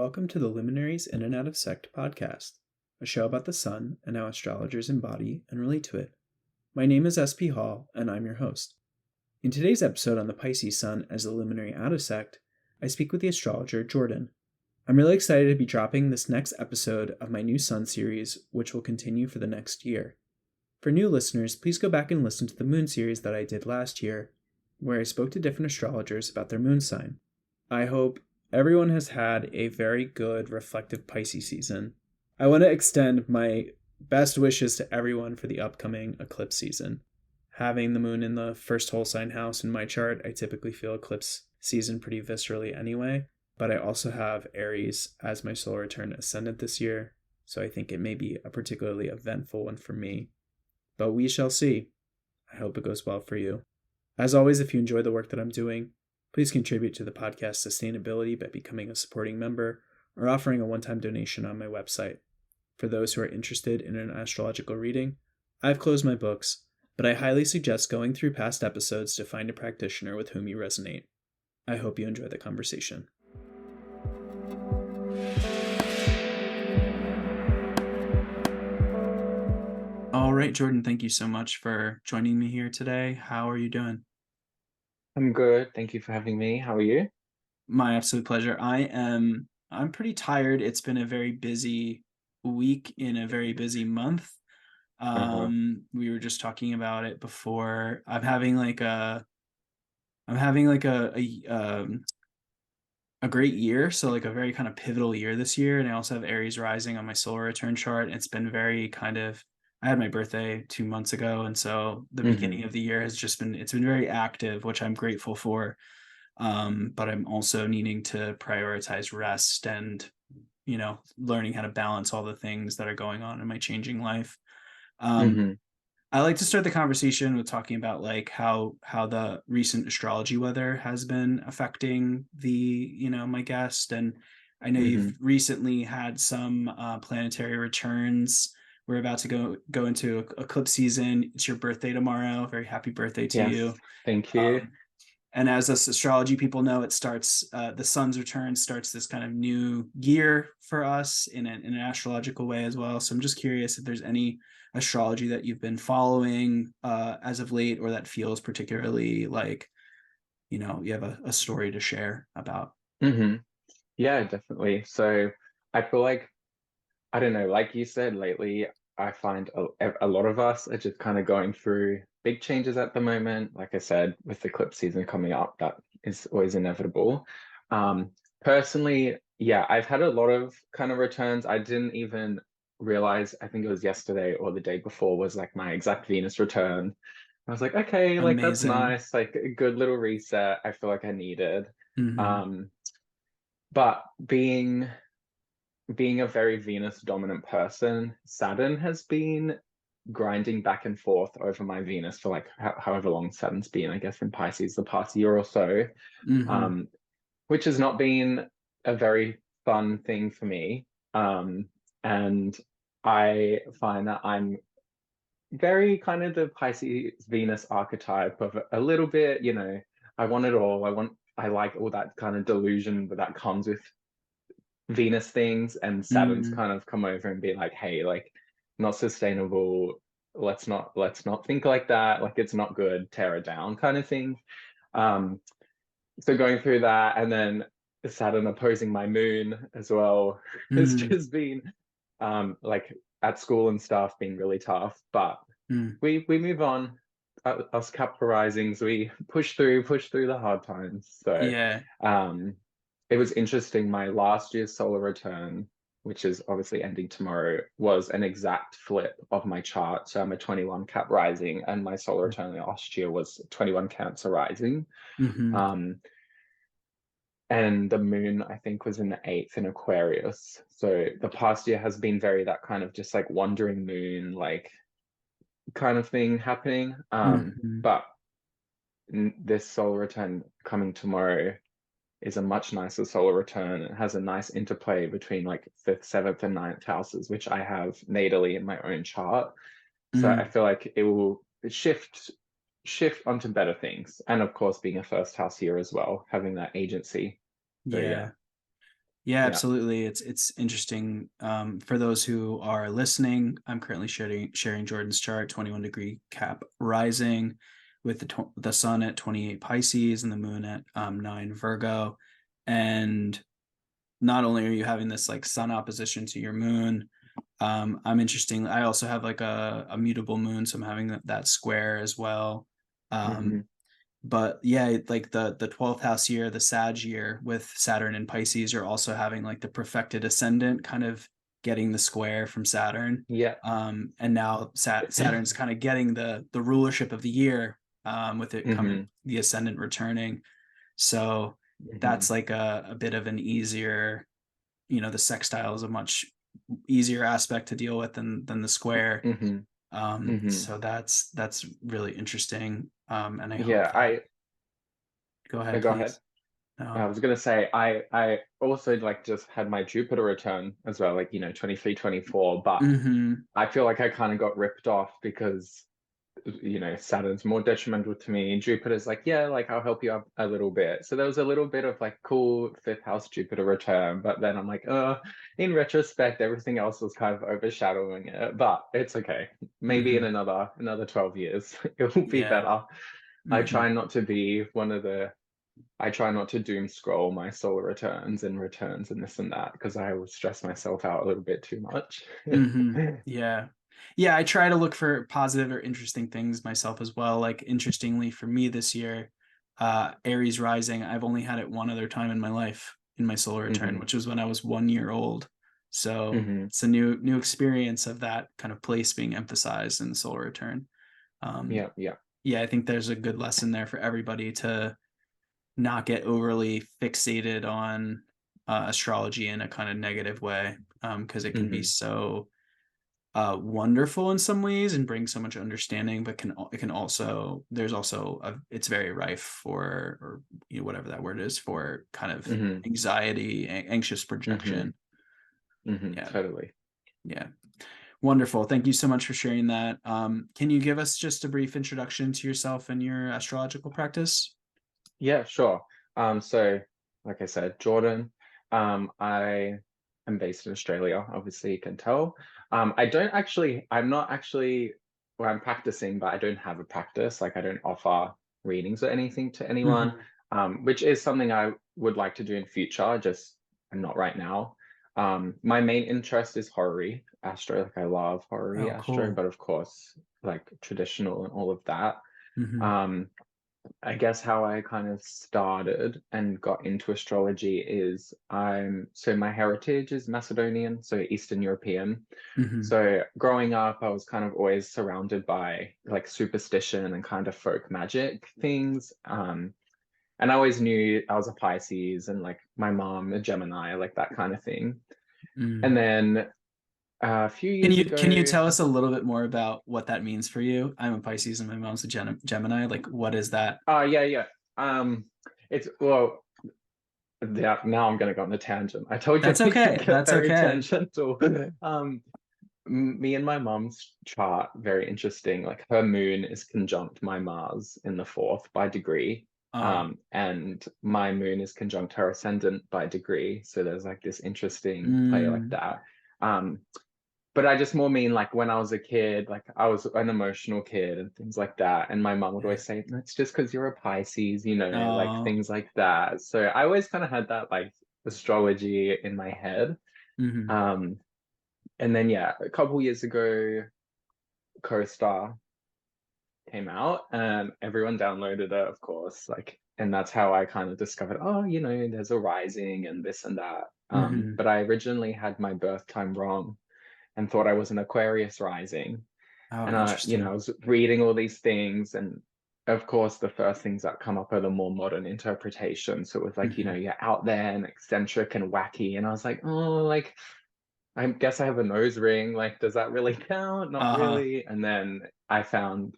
welcome to the Luminaries In and Out of Sect podcast, a show about the sun and how astrologers embody and relate to it. My name is SP Hall, and I'm your host. In today's episode on the Pisces sun as the luminary out of Sect, I speak with the astrologer Jordan. I'm really excited to be dropping this next episode of my new sun series, which will continue for the next year. For new listeners, please go back and listen to the moon series that I did last year, where I spoke to different astrologers about their moon sign. I hope everyone has had a very good reflective Pisces season. I want to extend my best wishes to everyone for the upcoming eclipse season. Having the moon in the first whole sign house in my chart, I typically feel eclipse season pretty viscerally anyway, but I also have Aries as my solar return ascendant this year, so I think it may be a particularly eventful one for me. But we shall see. I hope it goes well for you. As always, if you enjoy the work that I'm doing, please contribute to the podcast's sustainability by becoming a supporting member or offering a one-time donation on my website. For those who are interested in an astrological reading, I've closed my books, but I highly suggest going through past episodes to find a practitioner with whom you resonate. I hope you enjoy the conversation. All right, Jordan, thank you so much for joining me here today. How are you doing? I'm good. Thank you for having me. How are you? My absolute pleasure. I'm pretty tired. It's been a very busy week in a very busy month. Uh-huh. We were just talking about it before. I'm having like a great year, so like a very kind of pivotal year this year, and I also have Aries rising on my solar return chart. It's been very kind of I had my birthday 2 months ago, and so the beginning Mm-hmm. of the year it's been very active, which I'm grateful for. But I'm also needing to prioritize rest and, learning how to balance all the things that are going on in my changing life. Um, Mm-hmm. I like to start the conversation with talking about like how the recent astrology weather has been affecting my guest. And I know Mm-hmm. you've recently had some planetary returns. We're about to go into eclipse season. It's your birthday tomorrow. Very happy birthday to Yes. you. Thank you. Um, and as us astrology people know, it starts the sun's return starts this kind of new year for us in an astrological way as well. So I'm just curious if there's any astrology that you've been following as of late, or that feels particularly like you have a story to share about. Mm-hmm. Yeah, definitely. So I feel like, I don't know, like you said, lately, I find a lot of us are just kind of going through big changes at the moment. Like I said, with the eclipse season coming up, that is always inevitable. Um, Personally, yeah, I've had a lot of kind of returns. I didn't even realize, I think it was yesterday or the day before was like my exact Venus return. I was like, okay, like that's Amazing. nice, like a good little reset. I feel like I needed. Mm-hmm. Um, but being a very Venus dominant person, Saturn has been grinding back and forth over my Venus for like however long Saturn's been, I guess in Pisces the past year or so, Mm-hmm. um, which has not been a very fun thing for me. And I find that I'm very kind of the Pisces Venus archetype of a little bit, I want it all. I like all that kind of delusion that comes with Venus things, and Saturn's Mm-hmm. kind of come over and be like, hey, like not sustainable. Let's not think like that. Like it's not good, tear it down kind of thing. Um, so going through that and then Saturn opposing my moon as well has Mm-hmm. just been like at school and stuff being really tough. But we move on. Us Capra risings, we push through the hard times. So Yeah. um, it was interesting. My last year's solar return, which is obviously ending tomorrow, was an exact flip of my chart. So I'm a 21 Cap rising, and my solar return last year was 21 Cancer rising. Mm-hmm. Um, and the moon, I think, was in the eighth in Aquarius. So the past year has been very that kind of just like wandering moon, like kind of thing happening. Mm-hmm. But this solar return coming tomorrow is a much nicer solar return. It has a nice interplay between like fifth, seventh, and ninth houses, which I have natally in my own chart. So I Mm-hmm. feel like it will shift onto better things. And of course, being a first house here as well, having that agency. So yeah. Yeah. Yeah, Yeah. absolutely. It's interesting. For those who are listening, I'm currently sharing Jordan's chart, 21 degree Cap rising, with the sun at 28 Pisces and the moon at 9 Virgo. And not only are you having this like sun opposition to your moon, I'm interesting. I also have like a mutable moon, so I'm having that square as well. Hmm. Um, but yeah, like the 12th house year, the Sag year with Saturn and Pisces, you're also having like the perfected ascendant kind of getting the square from Saturn. Yeah. And now Saturn's kind of getting the rulership of the year, with it coming Hmm. the ascendant returning. So Hmm. that's like a bit of an easier, the sextile is a much easier aspect to deal with than the square. Hmm. Hmm. So that's really interesting. And I hope Yeah, that. Go ahead, go ahead. please. I No. was gonna say I also like just had my Jupiter return as well, like 23, 24, but Mm-hmm. I feel like I kind of got ripped off because Saturn's more detrimental to me, and Jupiter's like, yeah, like I'll help you up a little bit. So there was a little bit of like cool fifth house Jupiter return, but then I'm like, in retrospect, everything else was kind of overshadowing it. But it's okay. Maybe in Mm-hmm. another 12 years, it will be Yeah. better. I Mm-hmm. try not to be one of the I try not to doom scroll my solar returns and this and that because I will stress myself out a little bit too much. Mm-hmm. Yeah. Yeah, I try to look for positive or interesting things myself as well. Like interestingly for me this year, Aries rising, I've only had it one other time in my life in my solar return, Hmm. which was when I was 1 year old. So Hmm. it's a new experience of that kind of place being emphasized in the solar return. Um, Yeah, yeah. yeah, I think there's a good lesson there for everybody to not get overly fixated on astrology in a kind of negative way, because it can be Hmm. so wonderful in some ways and bring so much understanding, but it can also there's also it's very rife for, or whatever that word is, for kind of Hmm. anxiety, anxious Hmm. projection. Yeah, Totally. yeah, wonderful. Thank you so much for sharing that. Can you give us just a brief introduction to yourself and your astrological practice? Yeah, sure. So like I said, Jordan, I am based in Australia, obviously you can tell. I'm not actually, well, I'm practicing, but I don't have a practice. Like I don't offer readings or anything to anyone, Mm-hmm. which is something I would like to do in future, just not right now. My main interest is horary astro. Like I love horary Oh, astro, cool. but of course, like traditional and all of that. Mm-hmm. Um, I guess how I kind of started and got into astrology is so my heritage is Macedonian, so Eastern European. Mm-hmm. So growing up, I was kind of always surrounded by like superstition and kind of folk magic things. And I always knew I was a Pisces and like my mom a Gemini, like that kind of thing. And Mm. then a few Can years you ago, tell us a little bit more about what that means for you? I'm a Pisces and my mom's a Gemini. Like, what is that? yeah, yeah. Um, it's well, yeah, now I'm gonna go on a tangent. I told you That's I okay. get That's very okay. tangential. Um, Me and my mom's chart, very interesting. Like her moon is conjunct my Mars in the fourth by degree. Uh, And my moon is conjunct her ascendant by degree. So there's like this interesting play like mm, that. Um, but I just more mean like when I was a kid, like I was an emotional kid and things like that. And my mom would yeah. always say, "That's just because you're a Pisces, like Uh, things like that." So I always kind of had that like astrology in my head. mm-hmm. Um, and then yeah, a couple years ago, Co-Star came out and everyone downloaded it, of course. Like, and that's how I kind of discovered, oh, there's a rising and this and that. Mm-hmm. But I originally had my birth time wrong and thought I was an Aquarius rising. Oh, And I interesting. was reading all these things, and of course, the first things that come up are the more modern interpretations. So it was like, Mm-hmm. you're out there and eccentric and wacky. And I was like, oh, like, I guess I have a nose ring. Like, does that really count? Not Uh-huh. really. And then I found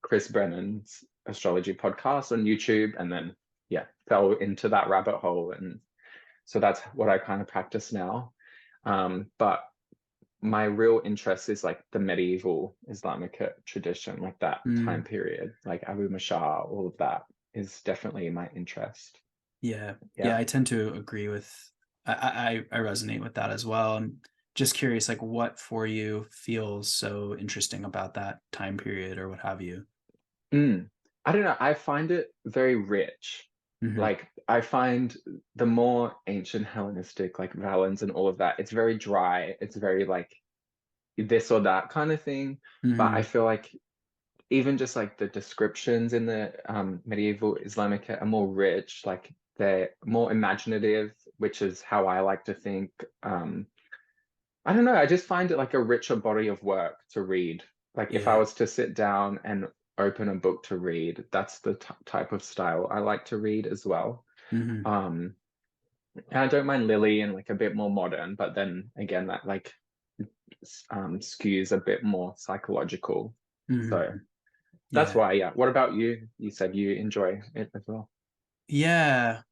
Chris Brennan's astrology podcast on YouTube, and then yeah, fell into that rabbit hole. And so that's what I kind of practice now. But my real interest is like the medieval Islamic tradition, like that time Mm, period, like Abu Mashar, all of that is definitely my interest. yeah. Yeah, Yeah. I tend to agree with I resonate with that as well. I'm just curious, like, what for you feels so interesting about that time period or what have you? Mm. I don't know. I find it very rich. Hmm. Like I find the more ancient Hellenistic, like Valens and all of that, it's very dry. It's very like this or that kind of thing. But I Hmm. feel like even just like the descriptions in the medieval Islamic are more rich. Like they're more imaginative, which is how I like to think. I don't know. I just find it like a richer body of work to read. Like if I Yeah. was to sit down and open a book to read, that's the type of style I like to read as well. Hmm. Um, and I don't mind Lily and like a bit more modern, but then again, that like skews a bit more psychological. So Hmm. that's Yeah. why, yeah. What about you? You said you enjoy it as well. Yeah.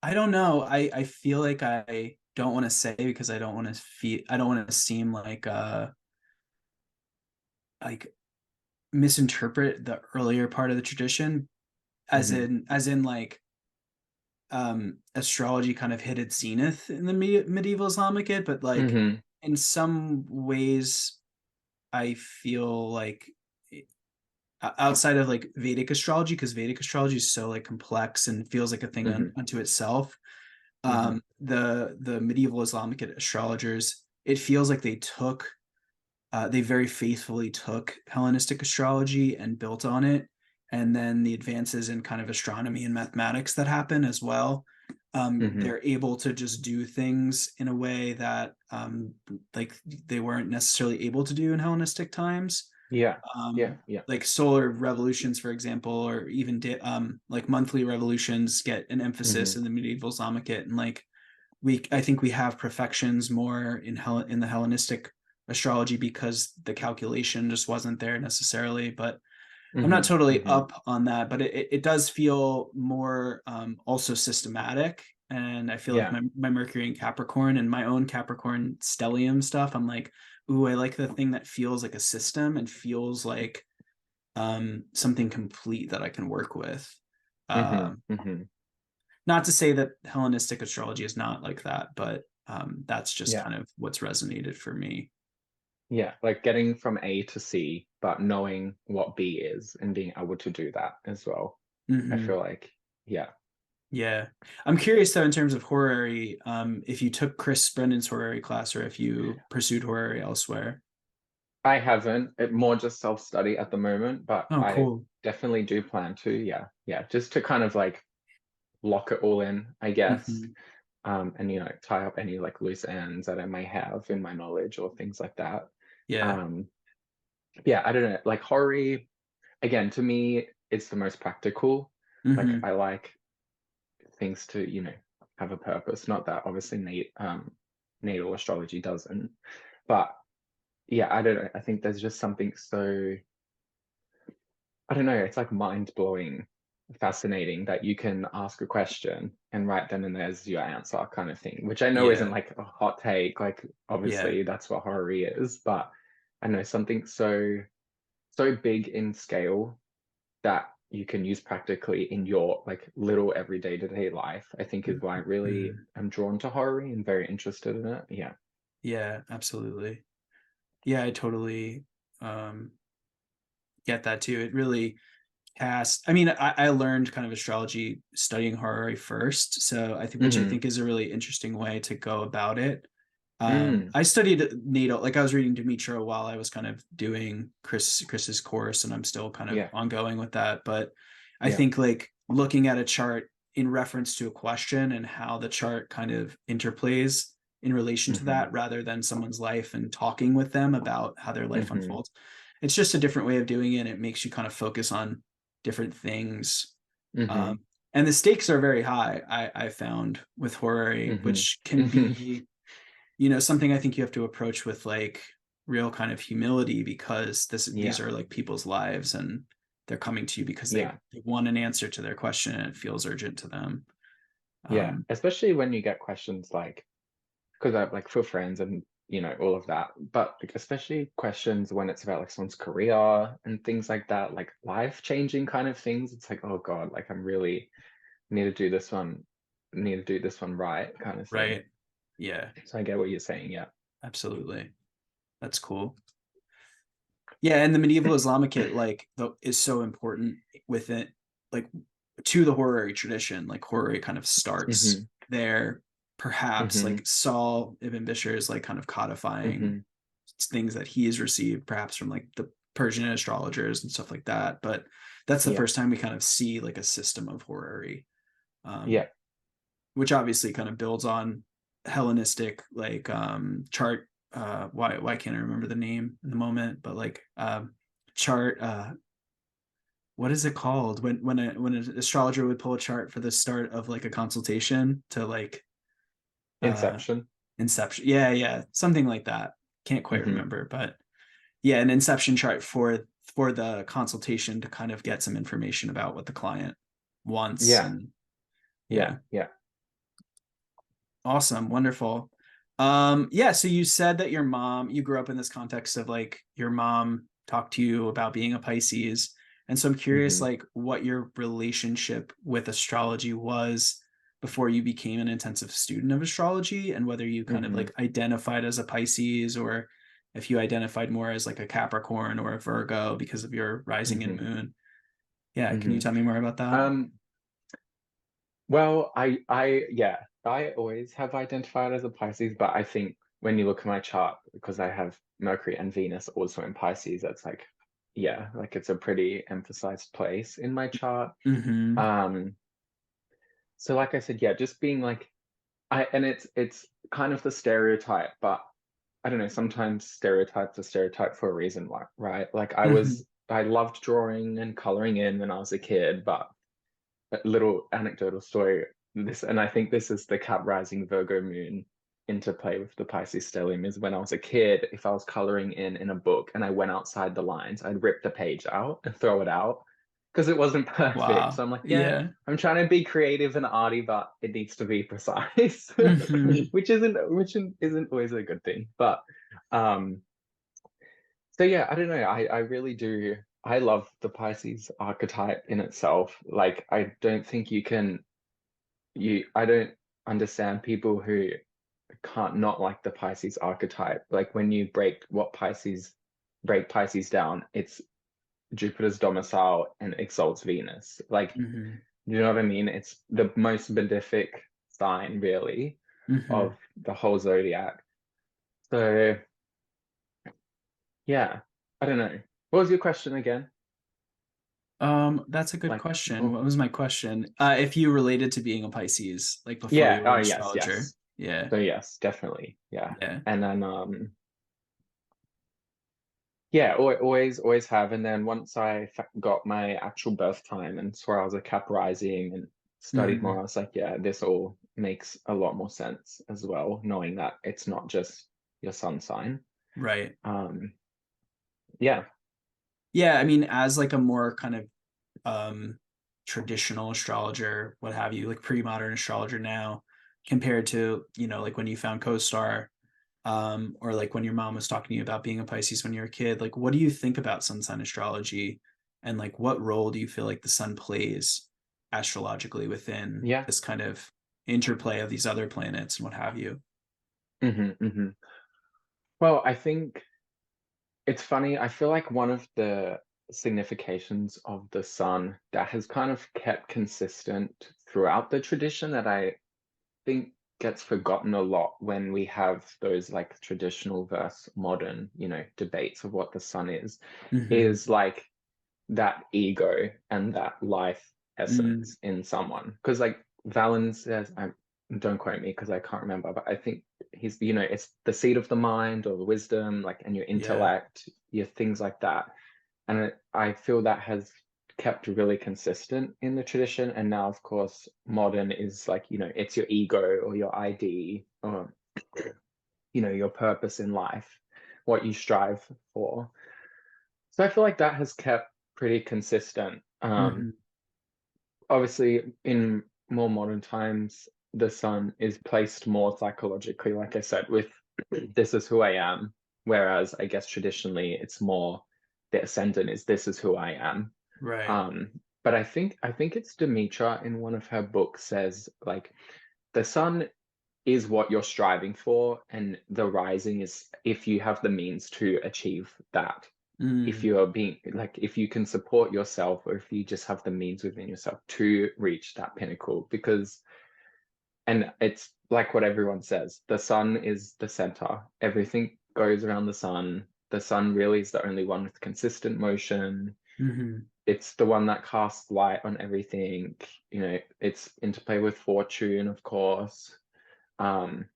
I don't know. I feel like I don't want to say because I don't want to seem like misinterpret the earlier part of the tradition Hmm. as in like astrology kind of hit its zenith in the medieval Islamicate, but like Hmm. in some ways I feel like outside of like Vedic astrology, because Vedic astrology is so like complex and feels like a thing Hmm. unto itself. Hmm. The medieval Islamic astrologers, it feels like they very faithfully took Hellenistic astrology and built on it. And then the advances in kind of astronomy and mathematics that happen as well. Hmm. They're able to just do things in a way that like they weren't necessarily able to do in Hellenistic times. Yeah. Yeah. um, Yeah. like solar revolutions, for example, or even like monthly revolutions get an emphasis Hmm. in the medieval Islamic, and like I think we have perfections more in the Hellenistic astrology because the calculation just wasn't there necessarily. But I'm not Hmm. totally Hmm. up on that, but it does feel more also systematic. And I feel like Yeah. my Mercury in Capricorn and my own Capricorn stellium stuff, I'm like, ooh, I like the thing that feels like a system and feels like something complete that I can work with. Hmm. Um, Hmm. Not to say that Hellenistic astrology is not like that, but that's just Yeah. kind of what's resonated for me. Yeah. Like getting from A to C, but knowing what B is and being able to do that as well. I Hmm. feel like, yeah. Yeah. I'm curious though, in terms of horary, if you took Chris Brennan's horary class or if you pursued horary elsewhere. I haven't. It more just self-study at the moment, but Oh, I cool. definitely do plan to. Yeah. Yeah. Just to kind of like lock it all in, I guess. Hmm. And tie up any like loose ends that I may have in my knowledge or things like that. Yeah. Um, yeah, I don't know. Like horror, again, to me, it's the most practical. Like Hmm. I like things to, have a purpose. Not that obviously natal astrology doesn't, but yeah, I don't know. I think there's just something so I don't know. It's like mind blowing, fascinating that you can ask a question and right then and there's your answer kind of thing, which I know isn't Yeah. like a hot take. Like Yeah. obviously that's what horror is, but I know something so big in scale that you can use practically in your like little everyday to day life, I think is why I really Mhm. am drawn to horror and very interested in it. Yeah. Yeah, absolutely. Yeah, I totally um, get that too. It really cast. I mean, I learned kind of astrology studying horary first, so which I Hmm. think is a really interesting way to go about it. Mm. I studied natal, like I was reading Demetra while I was kind of doing Chris's course, and I'm still kind of Yeah. ongoing with that. But I Yeah. think like looking at a chart in reference to a question and how the chart kind of interplays in relation to Hmm. that, rather than someone's life and talking with them about how their life Hmm. unfolds. It's just a different way of doing it. It makes you kind of focus on different things. Hmm. Um, and the stakes are very high, I found with horary, Hmm. which can Hmm. be something I think you have to approach with like real kind of humility because these Yeah. are like people's lives and they're coming to you because Yeah. they want an answer to their question and it feels urgent to them. Yeah. um Especially when you get questions like, because I like for friends and all of that, but like, especially questions when it's about like someone's career and things like that, like life changing kind of things. It's like, oh God, like I'm really need to do this one, need to do this one right, kind of thing. right. Yeah, So I get what you're saying. Yeah. absolutely. That's cool. Yeah, and the medieval Islamicate is so important within like to the horary tradition. Like horary kind of starts Hmm. there. Perhaps Hmm. like Saul Ibn Bishr is like kind of codifying Hmm. things that he has received, perhaps from like the Persian astrologers and stuff like that. But that's the Yeah. first time we kind of see like a system of horary, um, Yeah. which obviously kind of builds on Hellenistic chart. Why can't I remember the name in the moment? But like chart. What is it called when an astrologer would pull a chart for the start of like a consultation to like uh Inception. inception? Yeah, something like that. Can't quite Hmm. remember, but yeah, an inception chart for the consultation to kind of get some information about what the client wants. Yeah. And Yeah. yeah, Yeah. awesome, wonderful. Yeah, so you said that you grew up in this context of like your mom talked to you about being a Pisces, and so I'm curious Hmm. like what your relationship with astrology was before you became an intensive student of astrology, and whether you kind of Hmm. like identified as a Pisces, or if you identified more as like a Capricorn or a Virgo because of your rising and Hmm. moon. Yeah, can you Hmm. tell me more about that? Um, well, yeah, I always have identified as a Pisces, but I think when you look at my chart, because I have Mercury and Venus also in Pisces, that's like, yeah, like it's a pretty emphasized place in my chart. Mm-hmm. Um, so like I said, yeah, just being like, and it's kind of the stereotype, but I don't know, sometimes stereotypes are stereotyped for a reason, right? Like Mm-hmm. I loved drawing and coloring in when I was a kid, but a little anecdotal story. And I think this is the Cap rising Virgo moon interplay with the Pisces stellium. Is when I was a kid, if I was coloring in a book and I went outside the lines, I'd rip the page out and throw it out because it wasn't perfect. Wow. So I'm like, yeah, Yeah. I'm trying to be creative and arty, but it needs to be precise, Mm-hmm. which isn't always a good thing. But um, so yeah, I don't know. I really do. I love the Pisces archetype in itself. Like I don't think you can you I don't understand people who can't not like the Pisces archetype. Like when you break Pisces down, it's Jupiter's domicile and exalts Venus. Like, Mm-hmm. you know what I mean? It's the most benefic sign really Mm-hmm. of the whole zodiac. So yeah, I don't know. What was your question again? That's a good Like, question. oh, What was my question? If you related to being a Pisces, like before yeah. you were Oh, an yes, astrologer. yes. Yeah. So yes, definitely. Yeah. Yeah. And then yeah, always have. And then once I got my actual birth time and saw I was a Cap rising and studied more, Mm-hmm. I was like, yeah, this all makes a lot more sense as well, knowing that it's not just your sun sign. Right. Um, yeah. Yeah, I mean, as like a more kind of um traditional astrologer, what have you, like pre-modern astrologer now, compared to, like when you found CoStar, or like when your mom was talking to you about being a Pisces when you were a kid, like what do you think about sun sign astrology, and like what role do you feel like the sun plays astrologically within Yeah. this kind of interplay of these other planets and what have you? Hmm. Hmm. Well, I think it's funny. I feel like one of the significations of the sun that has kind of kept consistent throughout the tradition that I think gets forgotten a lot when we have those like traditional versus modern, debates of what the sun Mm-hmm. is like that ego and that life Mm, essence in someone. Because like Valen says, I don't quote me because I can't remember, but I think it's the seat of the mind or the wisdom, like, and your yeah. intellect, your things like that. And I feel that has kept really consistent in the tradition. And now, of course, modern is like, it's your ego or your ID or, your purpose in life, what you strive for. So I feel like that has kept pretty consistent. Mm-hmm. Obviously, in more modern times, the sun is placed more psychologically, like I said, with this is who I am. Whereas I guess traditionally it's more the ascendant is this is who I am. Right. Um, but I think it's Demetra in one of her books says like the sun. is what you're striving for, and the rising is if you have the means to achieve that. If Mm, you are being like, if you can support yourself, or if you just have the means within yourself to reach that pinnacle. Because, and it's like what everyone says, the sun is the center, everything goes around the sun really is the only one with consistent motion. mhm, It's the one that casts light on everything. It's interplay with fortune, of course. um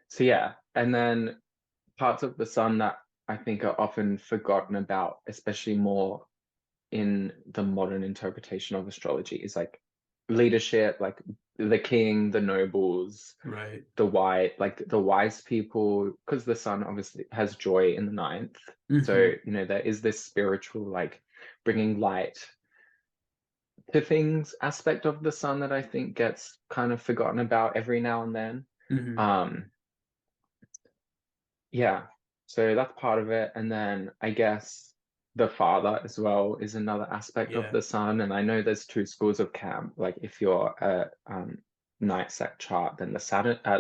so yeah, and then parts of the sun that I think are often forgotten about, especially more in the modern interpretation of astrology, is like leadership, like the king, the nobles, right. the wise people, because the sun obviously has joy in the ninth. So, Mhm, there is this spiritual, like bringing light to things aspect of the sun that I think gets kind of forgotten about every now and then. mhm, Um, Yeah, so that's part of it. And then I guess the father as well is another aspect of yeah. the sun. And I know there's two schools of camp. Like if you're a night sect chart, then the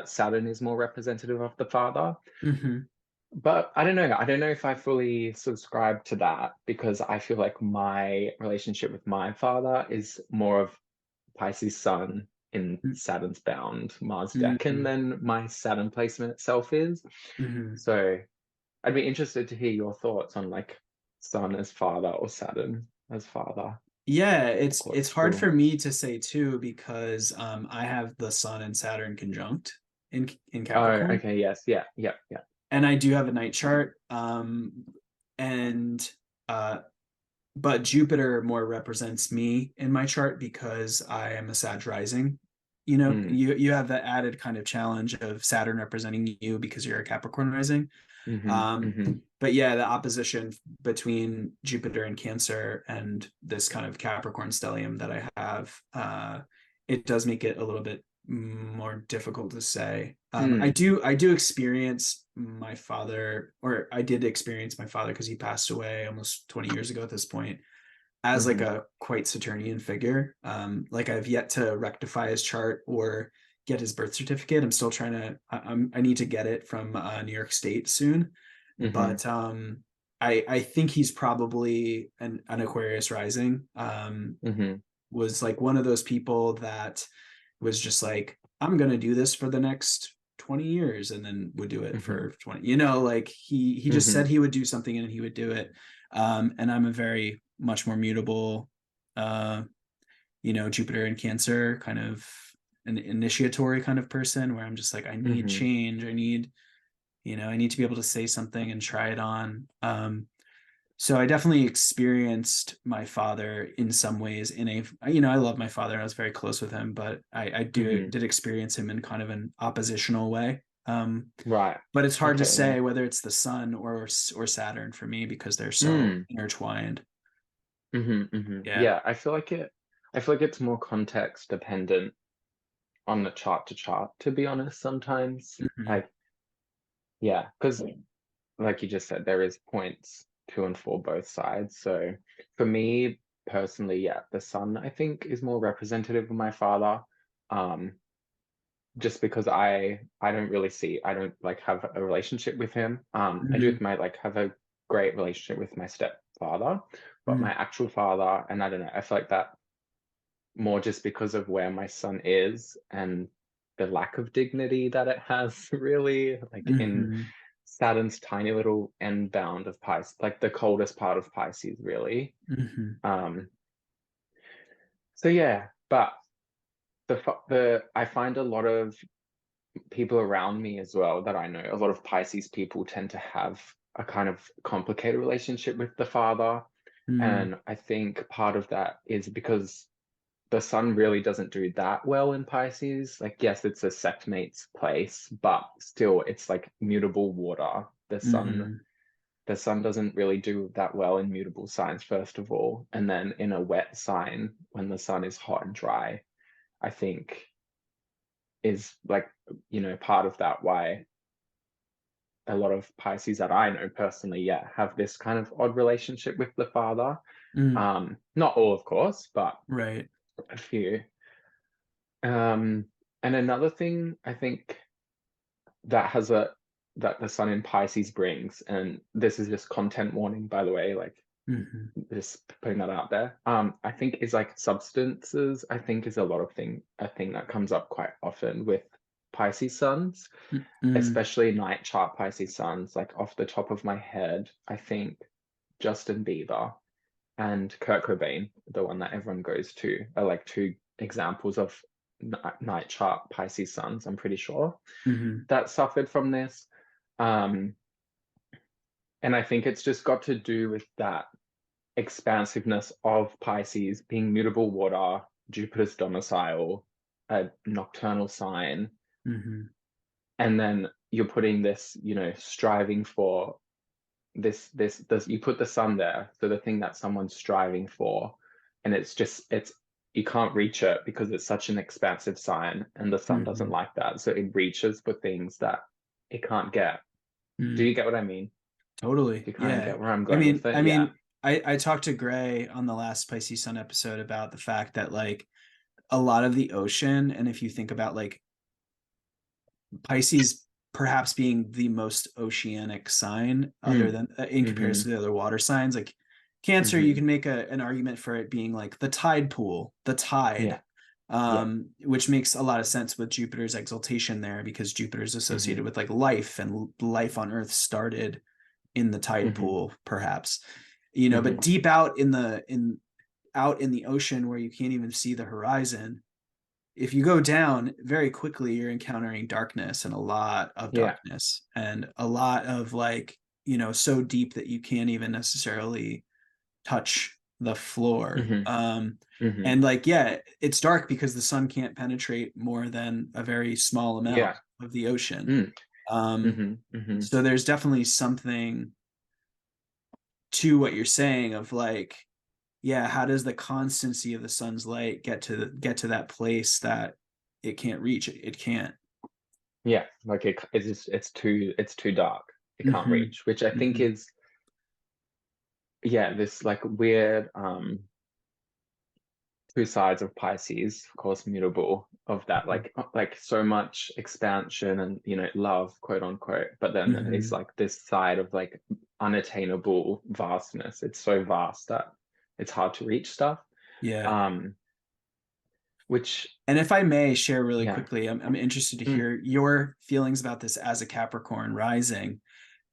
Saturn is more representative of the father. Mhm, But I don't know. I don't know if I fully subscribe to that, because I feel like my relationship with my father is more of Pisces sun in mm, Saturn's bound Mars decan mhm, than my Saturn placement itself is. mhm. So I'd be interested to hear your thoughts on like Sun as father or Saturn as father. Yeah, Like it's what's hard cool. for me to say too because I have the Sun and Saturn conjunct in Oh, Capricorn, okay, yes, yeah, yeah, yeah. and I do have a night chart. And uh, but Jupiter more represents me in my chart because I am a Sag rising. You know, Mm, you have that added kind of challenge of Saturn representing you because you're a Capricorn rising. mm-hmm, Um, mm-hmm, but yeah, the opposition between Jupiter and Cancer and this kind of Capricorn stellium that I have, it does make it a little bit more difficult to say. mm, I do experience my father, or I did experience my father because he passed away almost 20 years ago at this point, as like mm-hmm, a quite Saturnian figure. Like I've yet to rectify his chart or get his birth certificate. I'm still trying to. I need to get it from New York State soon, mm-hmm, but I think he's probably an Aquarius rising. mm-hmm, Was like one of those people that was just like, I'm gonna do this for the next 20 years, and then would do it mm-hmm, for 20. You know, like he just mm-hmm, said he would do something and he would do it. And I'm a very much more mutable, uh, Jupiter and Cancer kind of an initiatory kind of person where I'm just like, I need mm-hmm, change. I need to be able to say something and try it on. So I definitely experienced my father in some ways I love my father. I was very close with him, but I mm-hmm. did experience him in kind of an oppositional way. Right. But it's hard to Okay, yeah. say whether it's the sun or Saturn for me because they're so Mm, intertwined. mm-hmm, mm-hmm. Yeah. Yeah, I feel like it's more context dependent on the chart to chart, to be honest, sometimes. Hmm. Like, yeah, because like you just said, there is points to and for both sides. So for me personally, yeah, the sun I think is more representative of my father. Um, just because I don't really see, I don't like have a relationship with him. I do with Hmm. my like have a great relationship with my stepfather, but my Hmm. actual father, and I don't know, I feel like that more just because of where my son is and the lack of dignity that it has, really, like in Hmm. Saturn's tiny little end bound of Pisces, like the coldest part of Pisces, really. Hmm. Um, so yeah, but the I find a lot of people around me as well that I know, a lot of Pisces people tend to have a kind of complicated relationship with the father. Hmm. And I think part of that is because the sun really doesn't do that well in Pisces. Like, yes, it's a sect mate's place, but still it's like mutable water. Hmm. The sun doesn't really do that well in mutable signs, first of all. And then in a wet sign, when the sun is hot and dry, I think is like, part of that why a lot of Pisces that I know personally, yeah, have this kind of odd relationship with the father. Hmm. Not all, of course, but Right. a few. Um, And another thing I think that the sun in Pisces brings, and this is just content warning, by the way, like Hmm. just putting that out there. I think is like substances, I think is a thing that comes up quite often with Pisces suns, Mm. especially night chart Pisces suns. Like off the top of my head, I think Justin Bieber and Kurt Cobain, the one that everyone goes to, are like two examples of night chart Pisces suns, I'm pretty sure, Hmm. that suffered from this. Um, and I think it's just got to do with that expansiveness of Pisces being mutable water, Jupiter's domicile, a nocturnal sign, Hmm. and then you're putting this, striving for this, you put the sun there, so the thing that someone's striving for, and it's you can't reach it because it's such an expansive sign, and the sun doesn't Hmm. like that, so it reaches for things that it can't get. Do Mm. you get what I mean? Totally. Do you kind of Yeah. get where I'm I going mean, with it? I Yeah. mean, I talked to Gray on the last Pisces Sun episode about the fact that like a lot of the ocean, and if you think about like Pisces perhaps being the most oceanic sign other Mm. than in Mm-hmm. comparison to the other water signs, like Cancer, you Mm-hmm. can make an argument for it being like the tide pool, the tide, Yeah. Yeah. which makes a lot of sense with Jupiter's exaltation there because Jupiter is Mm-hmm. associated with like life, and life on Earth started in the tide Mm-hmm. pool, perhaps. Mm-hmm. But deep out in the ocean where you can't even see the horizon, if you go down very quickly, you're encountering darkness, and a lot of Yeah. darkness, and a lot of like, so deep that you can't even necessarily touch the floor. Mm-hmm. Mm-hmm. And like, yeah, it's dark because the sun can't penetrate more than a very small amount Yeah. of the ocean. Mm. Um, Mm-hmm. Mm-hmm. so there's definitely something to what you're saying of like, yeah, how does the constancy of the sun's light get to that place that it can't reach? It can't. Yeah. Like it's too dark. It can't Hmm. reach, which I think Hmm. is, yeah, this like weird two sides of Pisces, of course, mutable, of that like so much expansion and love, quote unquote, but then there's Hmm. like this side of like unattainable vastness. It's so vast that it's hard to reach stuff. Yeah. Um, which And if I may share really yeah. quickly, I'm interested to Mm, hear your feelings about this as a Capricorn rising.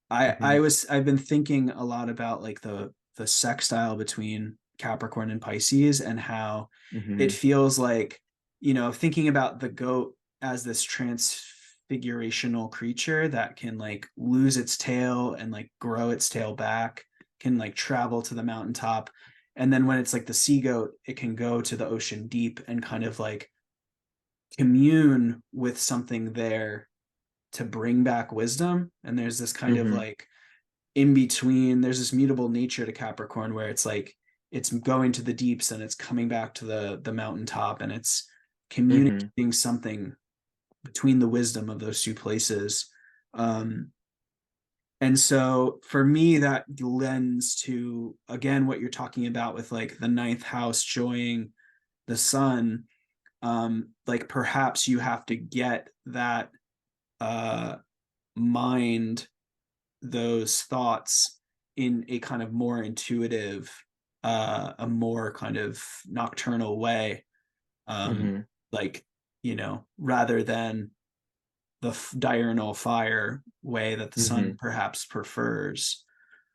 mm-hmm, I've been thinking a lot about like the sextile between Capricorn and Pisces, and how it mm-hmm, feels like, thinking about the goat as this transfigurational creature that can like lose its tail and like grow its tail back, can like travel to the mountaintop. And then when it's like the sea goat, it can go to the ocean deep and kind of like commune with something there to bring back wisdom. And there's this kind of mm-hmm, like in between, there's this mutable nature to Capricorn where it's like it's going to the deeps and it's coming back to the mountaintop, and it's mm-hmm, communicating something between the wisdom of those two places. And so for me, that lends to again what you're talking about with like the ninth house joining the sun. Like perhaps you have to get that uh mind, those thoughts, in a kind of more intuitive, a more kind of nocturnal way, um mm-hmm, like, rather than the diurnal fire way that the mm-hmm, sun perhaps prefers.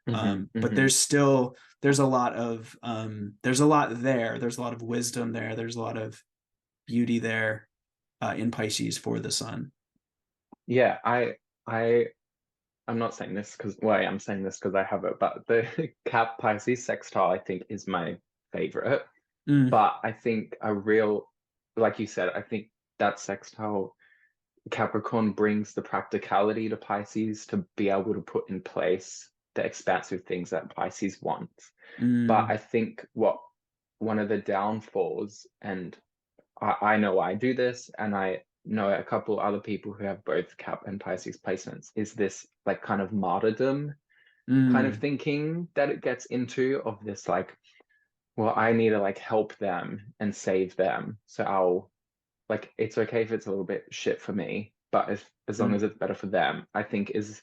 mm-hmm, But mm-hmm. there's a lot there, there's a lot of wisdom there, there's a lot of beauty there, in Pisces for the sun. Yeah, I I'm not saying this because, well, I'm saying this because I have it, but the Cap Pisces sextile I think is my favorite. Mm, But I think a real, like you said, I think that sextile Capricorn brings the practicality to Pisces to be able to put in place the expansive things that Pisces wants. But mm, I think what one of the downfalls, and I know I do this, and I know a couple other people who have both Cap and Pisces placements, is this like kind of martyrdom kind of mm, thinking that it gets into, of this like, well, I need to like help them and save them. So I'll like it's okay if it's a little bit shit for me, but as long as it's better for them, I think is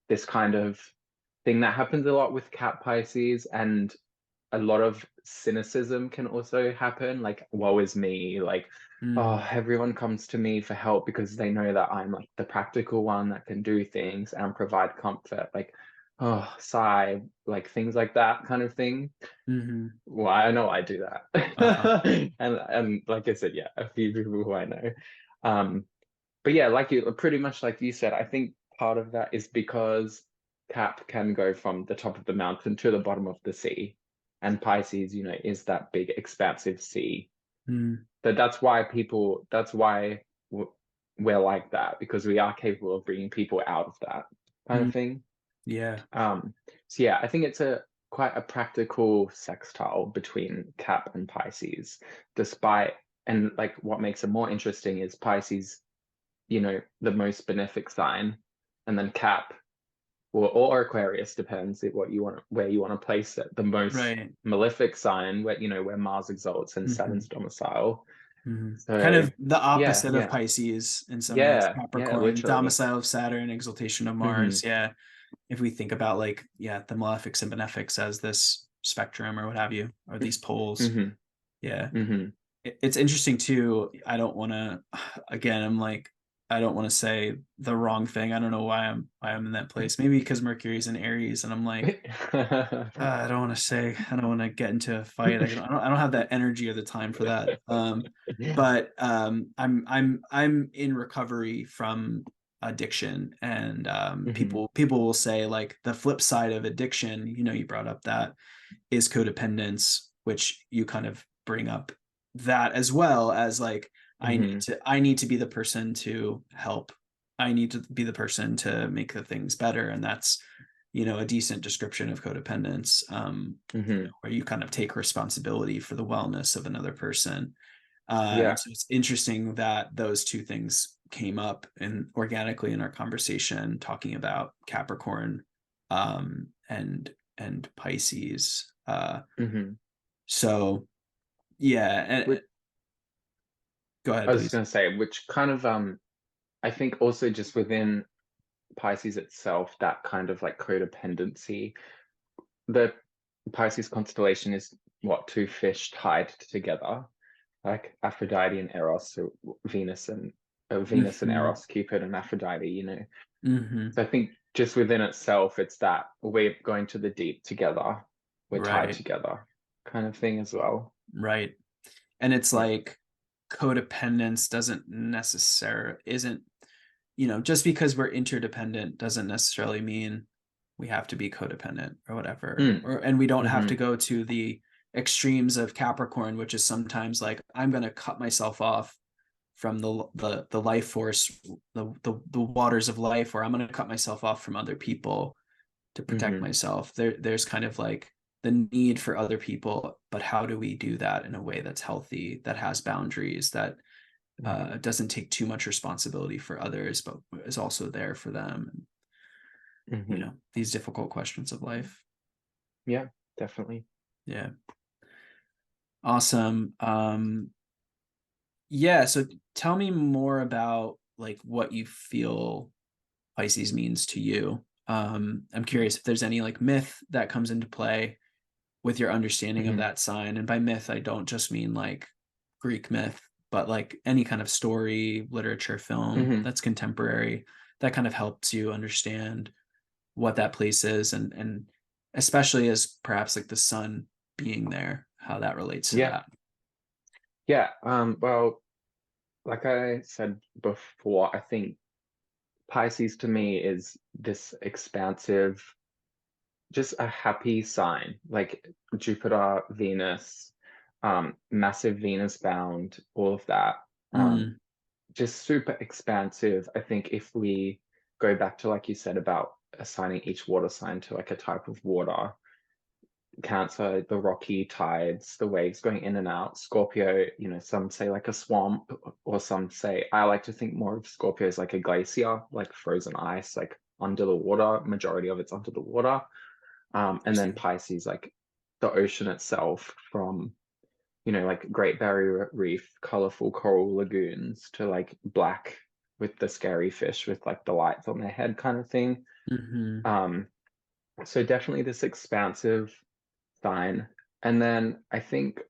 this kind of thing that happens a lot with Cat Pisces, and a lot of cynicism can also happen, like woe is me, like Mm, oh, everyone comes to me for help because they know that I'm like the practical one that can do things and provide comfort, like oh, sigh, like things like that kind of thing. mm-hmm. Well, I know I do Uh-huh. that. And like I said, yeah, a few people who I know. Um, but yeah, like you pretty much like you said, I think part of that is because Cap can go from the top of the mountain to the bottom of the sea. And Pisces, is that big expansive sea. Mm, But that's why we're like that, because we are capable of bringing people out of that kind of mm, thing. yeah. Um, so yeah, I think it's a quite a practical sextile between Cap and Pisces, despite and like what makes it more interesting is Pisces, the most benefic sign, and then Cap or Aquarius, depends where you want to place it, the most Right. malefic sign where Mars exalts and Mm-hmm. Saturn's domicile. Mm-hmm. Kind So of the yeah, opposite of yeah, Pisces in some ways. yeah, Capricorn, literally. domicile of Saturn, exaltation of Hmm. Mars. Yeah. If we think about like, yeah, the malefics and benefics as this spectrum or what have you, or these poles. Hmm. Yeah. Hmm. It's interesting too. I don't want to, again, I'm like, I don't want to say the wrong thing. I don't know why I'm in that place. Maybe because Mercury's in Aries and I'm like, I don't want to say, I don't want to get into a fight. I don't have that energy or the time for that. But I'm in recovery from addiction, and Hmm. people will say like the flip side of addiction. You brought up that is codependence, which you kind of bring up that as well as like Hmm. I need to be the person to help. I need to be the person to make the things better, and that's a decent description of codependence, Hmm. where you kind of take responsibility for the wellness of another person. And Yeah. so it's interesting that those two things came up and organically in our conversation, talking about Capricorn, and Pisces. Hmm. So yeah, and Which go I ahead, was just please. gonna say, which kind of I think also just within Pisces itself, that kind of like codependency. The Pisces constellation is what, two fish tied together, like Aphrodite and Eros, so Venus and Mm-hmm. Eros, Cupid and Aphrodite, Mm-hmm. So I think just within itself, it's that we're going to the deep together, we're tied Right, together, kind of thing as well. right. And it's Yeah. like codependence doesn't necessarily isn't just because we're interdependent doesn't necessarily mean we have to be codependent or whatever, Mm. and we don't have Hmm. to go to the extremes of Capricorn, which is sometimes like I'm going to cut myself off from the life force, the waters of life, or I'm going to cut myself off from other people to protect Hmm. myself. There's kind of like the need for other people, but how do we do that in a way that's healthy, that has boundaries, that Hmm. doesn't take too much responsibility for others, but is also there for them. Hmm. These difficult questions of life. Yeah, definitely. Yeah. Awesome. Yeah. So tell me more about like what you feel Pisces means to you. I'm curious if there's any like myth that comes into play with your understanding of Hmm. that sign. And by myth, I don't just mean like Greek myth, but like any kind of story, literature, film Hmm. that's contemporary that kind of helps you understand what that place is, and especially as perhaps like the sun being there, how that relates to Yeah. that. Yeah. Well, like I said before, I think Pisces to me is this expansive, just a happy sign, like Jupiter, Venus, massive Venus bound, all of that. Um, Mm, just super expansive. I think if we go back to, like you said, about assigning each water sign to like a type of water, Cancer, the rocky tides, the waves going in and out. Scorpio, some say like a swamp, or some say, I like to think more of Scorpio as like a glacier, like frozen ice, like under the water. Majority of it's under the water. And then interesting. Pisces, like the ocean itself, from like Great Barrier Reef, colorful coral lagoons, to like black with the scary fish with like the lights on their head kind of thing. Mm-hmm. Um, so definitely this expansive sign. And then I think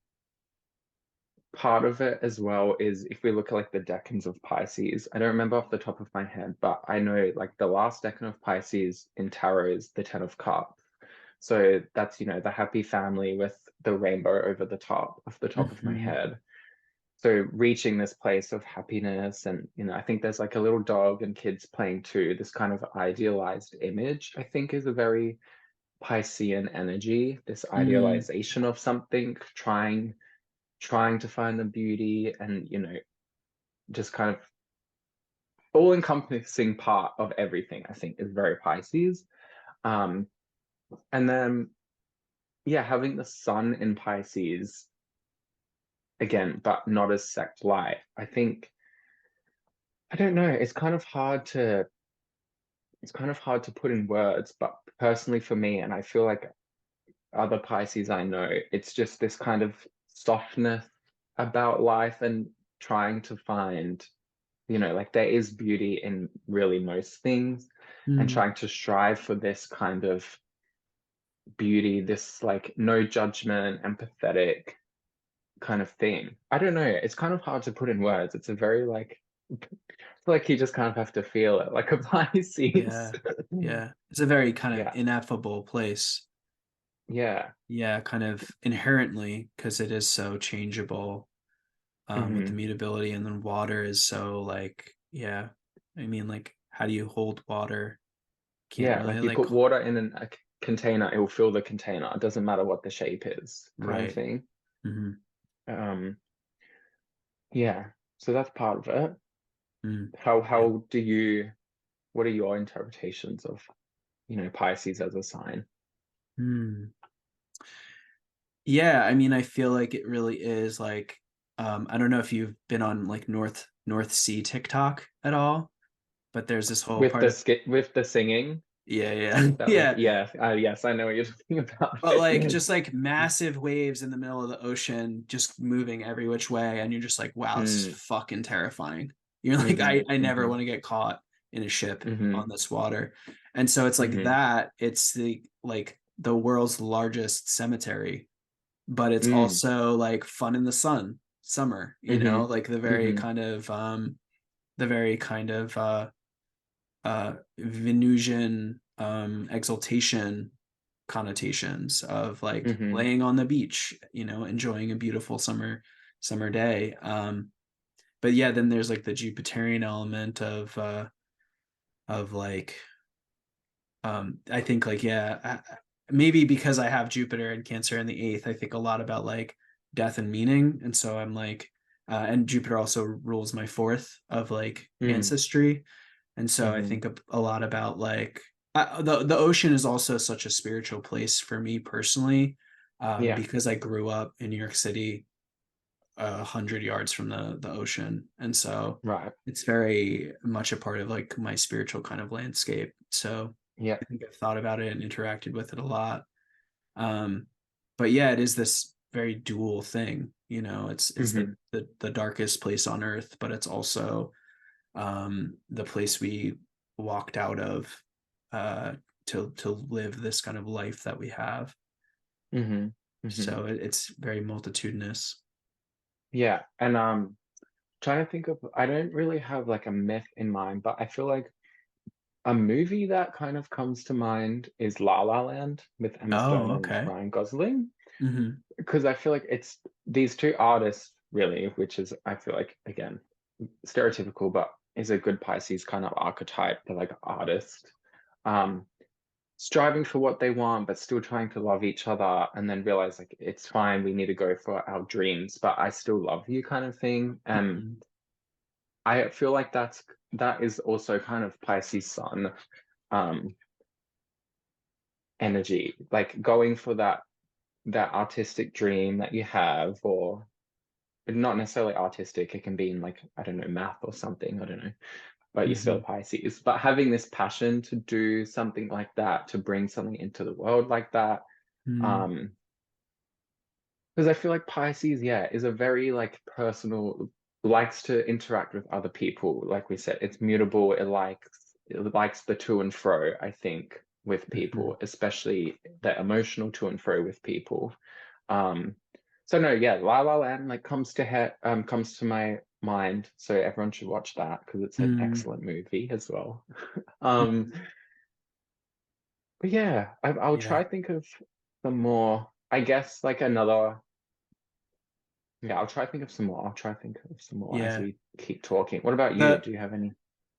part of it as well is if we look at like the decans of Pisces, I don't remember off the top of my head, but I know like the last decan of Pisces in tarot is the Ten of Cups. So that's, the happy family with the rainbow over the top, off the top of my Mm-hmm. head. So reaching this place of happiness, and I think there's like a little dog and kids playing too. This kind of idealized image, I think, is a very Piscean energy, this Mm-hmm. idealization of something, trying to find the beauty, and just kind of all encompassing part of everything, I think, is very Pisces. um and then yeah, having the sun in Pisces again, but not as sect light, I think. I don't know, it's kind of hard to put in words, but personally for me, and I feel like other Pisces I know, it's just this kind of softness about life, and trying to find, like there is beauty in really most things, and Mm-hmm. trying to strive for this kind of beauty, this like no judgment, empathetic kind of thing. I don't know. It's kind of hard to put in words. It's a very like, I feel like you just kind of have to feel it, like a Pisces. Yeah. Yeah. It's a very kind of Yeah, ineffable place. yeah. Yeah, kind of inherently, because it is so changeable, with the Hmm. mutability, and then water is so like, yeah. I mean, like, how do you hold water? Can't Yeah, really like you like, put water in a container, it will fill the container. It doesn't matter what the shape is, kind of right. thing. Mm-hmm. Um, yeah. So that's part of it. Mm. How Yeah. how do you what are your interpretations of, Pisces as a sign? Mm. Yeah, I mean, I feel like it really is like, I don't know if you've been on like North Sea TikTok at all, but there's this whole With part the of, skit with the singing, yeah, yeah, that one. yeah. Yeah, yes, I know what you're talking about. But like just like massive waves in the middle of the ocean just moving every which way, and you're just like, wow, this is Mm, fucking terrifying. You're like, mm-hmm, I never mm-hmm, want to get caught in a ship mm-hmm, on this water. And so it's like mm-hmm, that, it's the like the world's largest cemetery, but it's mm, also like fun in the sun, summer, mm-hmm, like mm-hmm, the very kind of Venusian exaltation connotations of like mm-hmm, laying on the beach, enjoying a beautiful summer day. But yeah, then there's like the Jupiterian element of like, I think like, yeah, maybe because I have Jupiter and Cancer in the eighth, I think a lot about like death and meaning, and so I'm like, and Jupiter also rules my fourth of like mm, ancestry, and so I mm-hmm, think a lot about like, the ocean is also such a spiritual place for me personally, yeah, because I grew up in New York City, 100 yards from the ocean, and so right, it's very much a part of like my spiritual kind of landscape. So yeah, I think I've thought about it and interacted with it a lot. Um, but yeah, it is this very dual thing. It's mm-hmm, the darkest place on earth, but it's also, the place we walked out of, uh, to live this kind of life that we have. mm-hmm, mm-hmm, So it's very multitudinous. yeah. And trying to think of, I don't really have like a myth in mind, but I feel like a movie that kind of comes to mind is La La Land with Emma Oh, Stone and okay. Ryan Gosling, Mm-hmm. because I feel like it's these two artists really, which is, I feel like, again, stereotypical, but is a good Pisces kind of archetype for like artist. Um, Striving for what they want, but still trying to love each other, and then realize like it's fine, we need to go for our dreams, but I still love you kind of thing. Mm-hmm. I feel like that is also kind of Pisces sun um energy, like going for that artistic dream that you have, or not necessarily artistic, it can be in like, I don't know, math or something, I don't know, but you're still Mm-hmm. Pisces, but having this passion to do something like that, to bring something into the world like that. Mm-hmm. um Because I feel like Pisces, yeah, is a very like personal, likes to interact with other people. Like we said, it's mutable. It likes the to and fro, I think, with Hmm. people, especially the emotional to and fro with people. Um, so no, yeah, La La Land like comes to my mind. So everyone should watch that because it's an Mm. excellent movie as well. Um, but yeah, I'll Yeah. try think of some more. I guess like another. Yeah, I'll try to think of some more. I'll try to think of some more as Yeah. we keep talking. What about you? The Do you have any?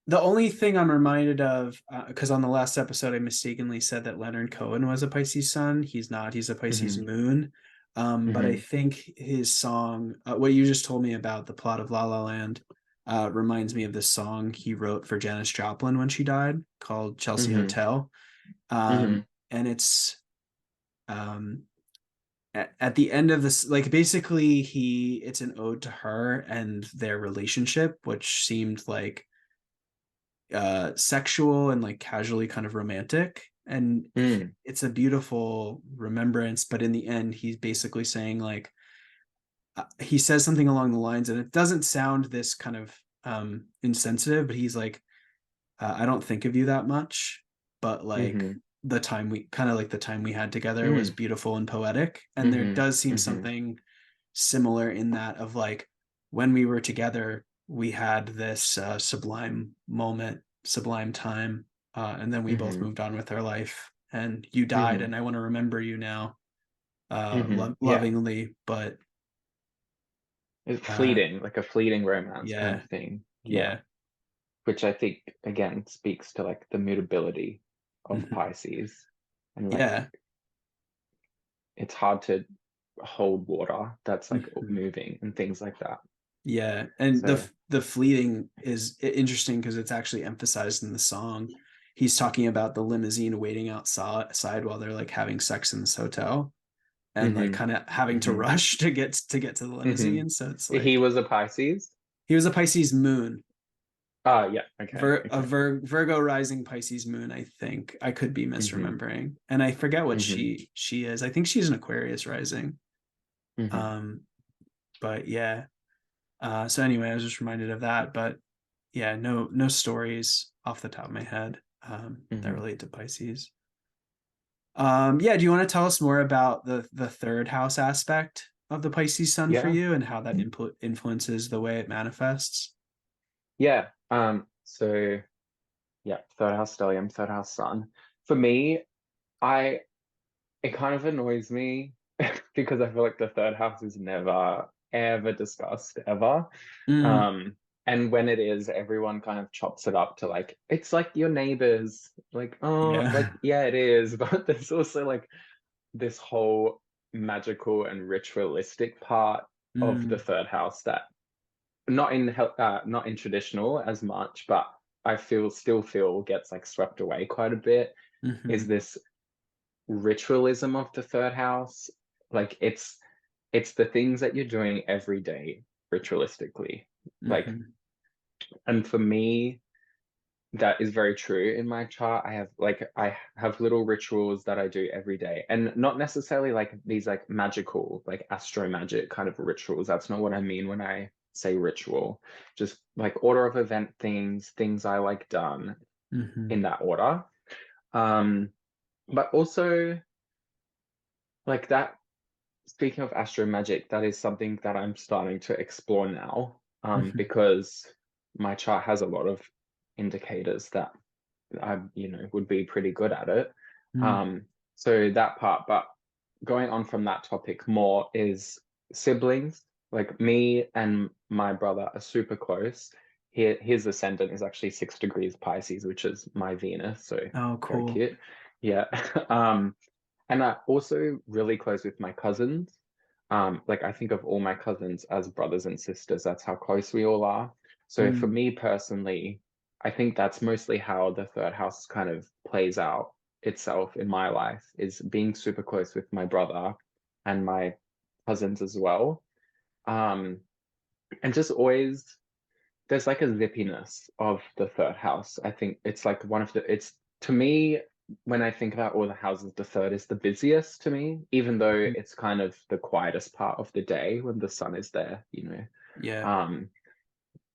the only thing I'm reminded of, because on the last episode I mistakenly said that Leonard Cohen was a Pisces sun. He's not. He's a Pisces Hmm. moon. But I Hmm. think his song, what you just told me about the plot of La La Land, reminds me of this song he wrote for Janis Joplin when she died, called Chelsea Hmm. Hotel. Hmm. And it's um, at the end of this, like basically it's an ode to her and their relationship, which seemed like sexual and like casually kind of romantic, and Mm. it's a beautiful remembrance, but in the end he's basically saying like he says something along the lines, and it doesn't sound this kind of insensitive, but he's like, I don't think of you that much, but like Hmm. the time we had together was Mm. beautiful and poetic. And there Hmm. does seem Hmm. something similar in that of like when we were together, we had this sublime moment, sublime time, and then we both Hmm. moved on with our life. And you died, Hmm. and I want to remember you now, Yeah, lovingly, but it's uh, fleeting, like a fleeting romance kind yeah, of thing. Yeah, yeah, which I think again speaks to like the mutability of mhm, Pisces, and like yeah. it's hard to hold water that's like Mhm. moving and things like that. Yeah, and So. the fleeting is interesting because it's actually emphasized in the song. He's talking about the limousine waiting outside while they're like having sex in this hotel, and like Hmm. kind of having to Hmm. rush to the Hmm. limousine. So it's He like was a Pisces. he was a Pisces moon, Yeah. Okay. Okay. Virgo rising Pisces moon. I think I could be Hmm. misremembering, and I forget what Hmm. she is. I think she's an Aquarius rising. Hmm. Um, but yeah. So anyway, I was just reminded of that, but yeah, no stories off the top of my head that Hmm. relate to Pisces. Yeah, do you want to tell us more about the third house aspect of the Pisces sun for Yeah. you and how that influences the way it manifests? Yeah. So yeah, third house stellium, third house sun. For me, I it kind of annoys me because I feel like the third house is never ever discussed ever. Mm, Um, and when it is, everyone kind of chops it up to like it's like your neighbors. Like, oh, like yeah. yeah, it is, but there's also like this whole magical and ritualistic part of the Mm, third house that not in traditional as much, but I still feel gets like swept away quite a bit. Is hmm. this ritualism of the third house? Like it's the things that you're doing every day ritualistically. Like, Hmm. and for me, that is very true in my chart. I have little rituals that I do every day, and not necessarily like these like magical, like astro magic kind of rituals. That's not what I mean when I say ritual. Just like order of event things, things I like done Hmm. in that order. Um, but also like that, speaking of astro magic, that is something that I'm starting to explore now. Hmm. Because my chart has a lot of indicators that I, would be pretty good at it. Mm, Um, so that part, but going on from that topic more is siblings. Like me and my brother are super close. His ascendant is actually 6 degrees Pisces, which is my Venus. So oh, very cool. cute. Yeah. And I'm also really close with my cousins. Like I think of all my cousins as brothers and sisters. That's how close we all are. So for Mm, me personally, I think that's mostly how the third house kind of plays out itself in my life, is being super close with my brother and my cousins as well. Um, and just always there's like a zippiness of the third house. I think it's like it's to me when I think about all the houses, the third is the busiest to me, even though Mhm. it's kind of the quietest part of the day when the sun is there, Yeah. Um,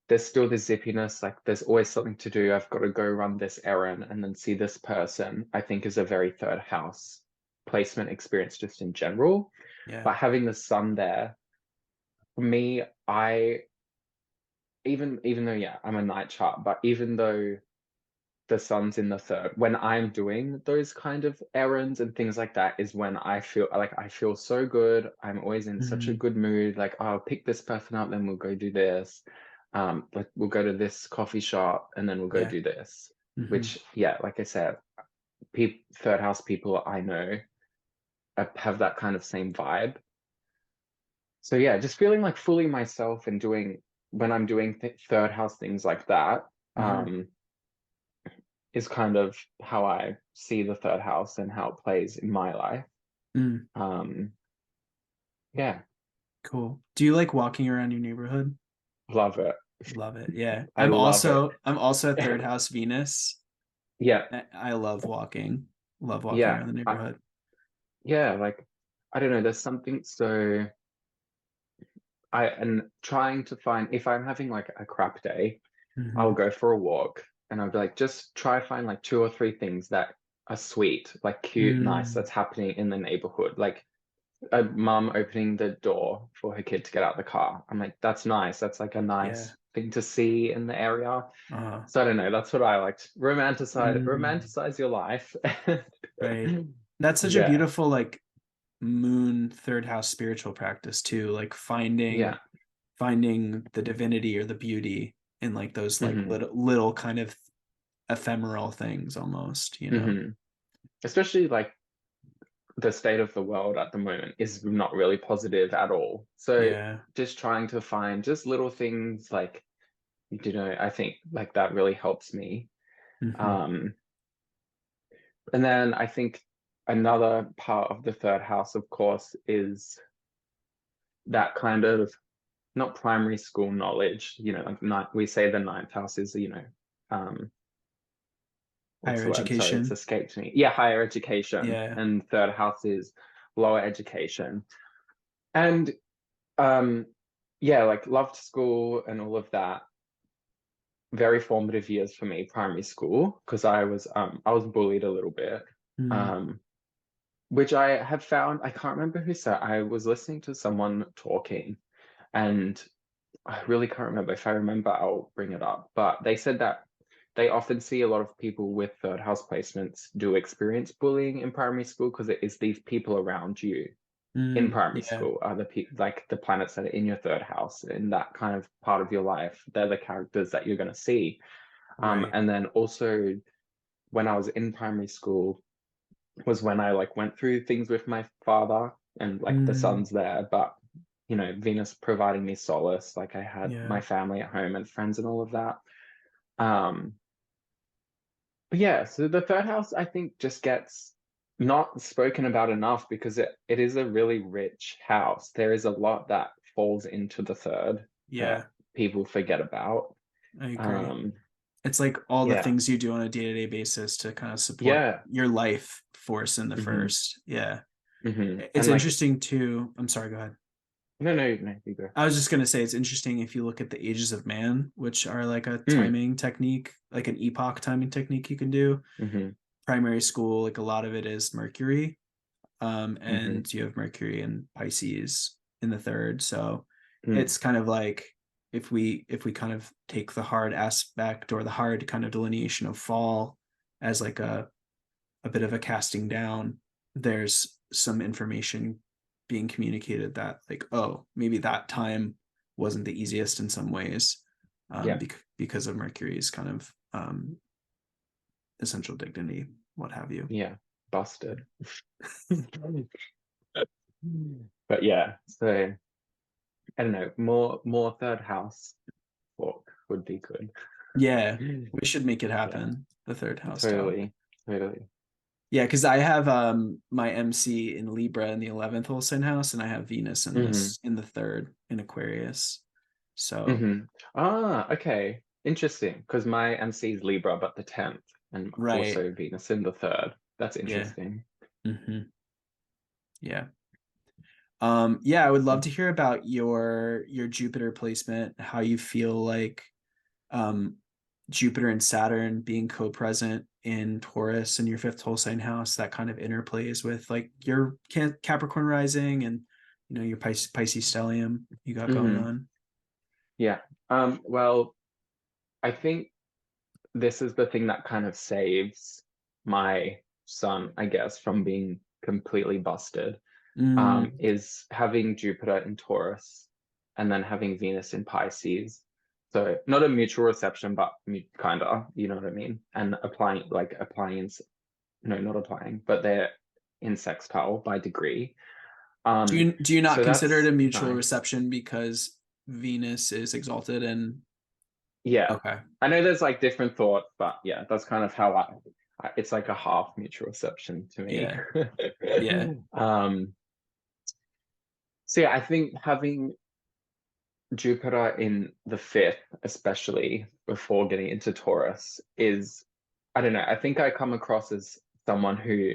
there's still the zippiness, like there's always something to do. I've got to go run this errand and then see this person, I think is a very third house placement experience just in general. Yeah. But having the sun there, for me, even though, yeah, I'm a night chart, but even though the sun's in the third, when I'm doing those kind of errands and things like that is when I feel so good. I'm always in such a Mhm. good mood. Like, oh, I'll pick this person up, then we'll go do this. Like we'll go to this coffee shop and then we'll go Yeah. do this. Mhm. Which, yeah, like I said, third house people I know have that kind of same vibe. So yeah, just feeling like fully myself and doing when I'm doing third house things like that. Uh-huh. Um, is kind of how I see the third house and how it plays in my life. Mm. Um, yeah, Cool. Do you like walking around your neighborhood? love it. Love it. Yeah. I love it. I'm also at third house Venus. Yeah, I love walking. Love walking yeah, around the neighborhood. yeah. Like, I don't know. There's something so and trying to find if I'm having like a crap day, I'll Hmm. go for a walk and I'll be like, just try find like two or three things that are sweet, like cute, nice, Mm. that's happening in the neighborhood. Like a mum opening the door for her kid to get out the car. I'm like, that's nice. That's like a Yeah. nice thing to see in the area. Uh, So I don't know. That's what I liked. mm. Romanticize your life. Right. That's such a Yeah. beautiful like moon third house spiritual practice too. Like Yeah. finding the divinity or the beauty in like those like hmm little kind of ephemeral things almost, you know? hmm Especially like the state of the world at the moment is not really positive at all. So Yeah. just trying to find just little things like, I think like that really helps me. Hmm. Um, And then I think another part of the third house, of course, is that kind of not primary school knowledge, we say the ninth house is, um, what's Higher the word? Sorry, it's education. escaped me. Yeah, higher education. Yeah. And third house is lower education. And um, yeah, like loved school and all of that. Very formative years for me, primary school, because I was bullied a little bit. Mm. Um, which I have found, I can't remember who said, I was listening to someone talking, and I really can't remember. If I remember, I'll bring it up. But they said that they often see a lot of people with third house placements do experience bullying in primary school because it is these people around you in Mm. primary Yeah. school are the people like the planets that are in your third house in that kind of part of your life. They're the characters that you're going to see. Right. And then also when I was in primary school, was when I like went through things with my father and like the Mm. sun's there, but Venus providing me solace. Like I had Yeah. my family at home and friends and all of that. Um, but yeah, so the third house I think just gets not spoken about enough because it is a really rich house. There is a lot that falls into the third that Yeah. people forget about. I agree. Um, It's like all the yeah, things you do on a day-to-day basis to kind of support yeah. your life force in the hmm first. Yeah. It's And like, interesting too. I'm sorry, go ahead. no, you go. I was just gonna say it's interesting if you look at the ages of man, which are like a Mm, timing technique, like an epoch timing technique you can do. hmm Primary school, like a lot of it is Mercury. hmm And you have Mercury and Pisces in the third. So mm, it's kind of like if we kind of take the hard aspect or the hard kind of delineation of fall as like a bit of a casting down, there's some information being communicated that like, oh, maybe that time wasn't the easiest in some ways, yeah. because of Mercury's kind of essential dignity, what have you. Yeah, busted. But yeah, so I don't know, more third house walk would be good. Yeah, we should make it Yeah, happen. The third house talk. totally, totally. Yeah, because I have my MC in Libra in the 11th whole sign house, and I have Venus in hmm this in the third in Aquarius. So hmm Ah, okay. Interesting, because my MC is Libra, but the 10th, and right. also Venus in the third. That's Yeah. interesting. Hmm. Yeah. Yeah, I would love Mm. to hear about your Jupiter placement, how you feel like um Jupiter and Saturn being co-present in Taurus and your fifth whole sign house, that kind of interplays with like your Capricorn rising and your Pisces stellium you got going Hmm. on. Yeah. Well, I think this is the thing that kind of saves my sun, I guess, from being completely busted. Mm, Is having Jupiter in Taurus and then having Venus in Pisces. So not a mutual reception, but kind of, you know what I mean? And applying in, no, not applying, but they're in sextile by degree. do you not So consider it that's a mutual nice. reception because Venus is exalted and Yeah. okay. I know there's like different thoughts, but yeah, that's kind of how it's like a half mutual reception to me. Yeah. Yeah. Um, so yeah, I think having Jupiter in the fifth, especially before getting into Taurus, is, I don't know, I think I come across as someone who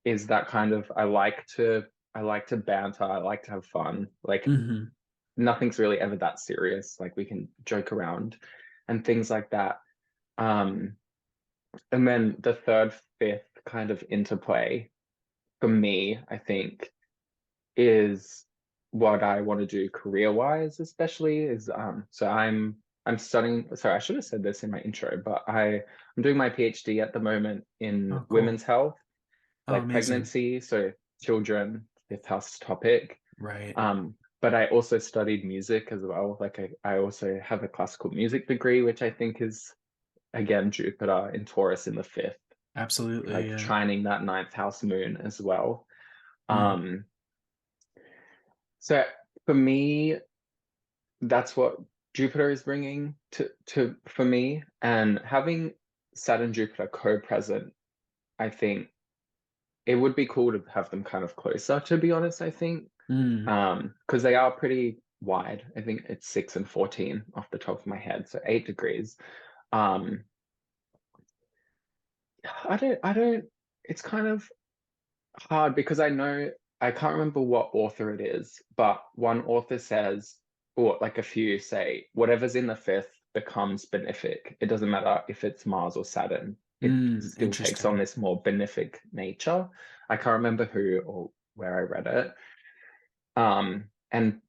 is that kind of, I like to banter, I like to have fun. Like Hmm. nothing's really ever that serious. Like we can joke around and things like that. Um, and then the third, fifth kind of interplay for me, I think, is what I want to do career wise, especially is so I'm studying, sorry, I should have said this in my intro, but I'm doing my PhD at the moment in Oh, cool. women's health, Oh, like amazing. pregnancy, so children, fifth house topic. Right. But I also studied music as well. Like I also have a classical music degree, which I think is again Jupiter in Taurus in the fifth, Absolutely. like Yeah. trining that ninth house moon as well. Mm, Um, so for me, that's what Jupiter is bringing to for me, and having Saturn Jupiter co-present, I think it would be cool to have them kind of closer, to be honest, I think. mm, Because they are pretty wide. I think it's 6 and 14 off the top of my head, so 8 degrees. Um, I don't, it's kind of hard because I can't remember what author it is, but one author says, or like a few say, whatever's in the fifth becomes benefic. It doesn't matter if it's Mars or Saturn. It still takes on interesting. this more benefic nature. I can't remember who or where I read it. And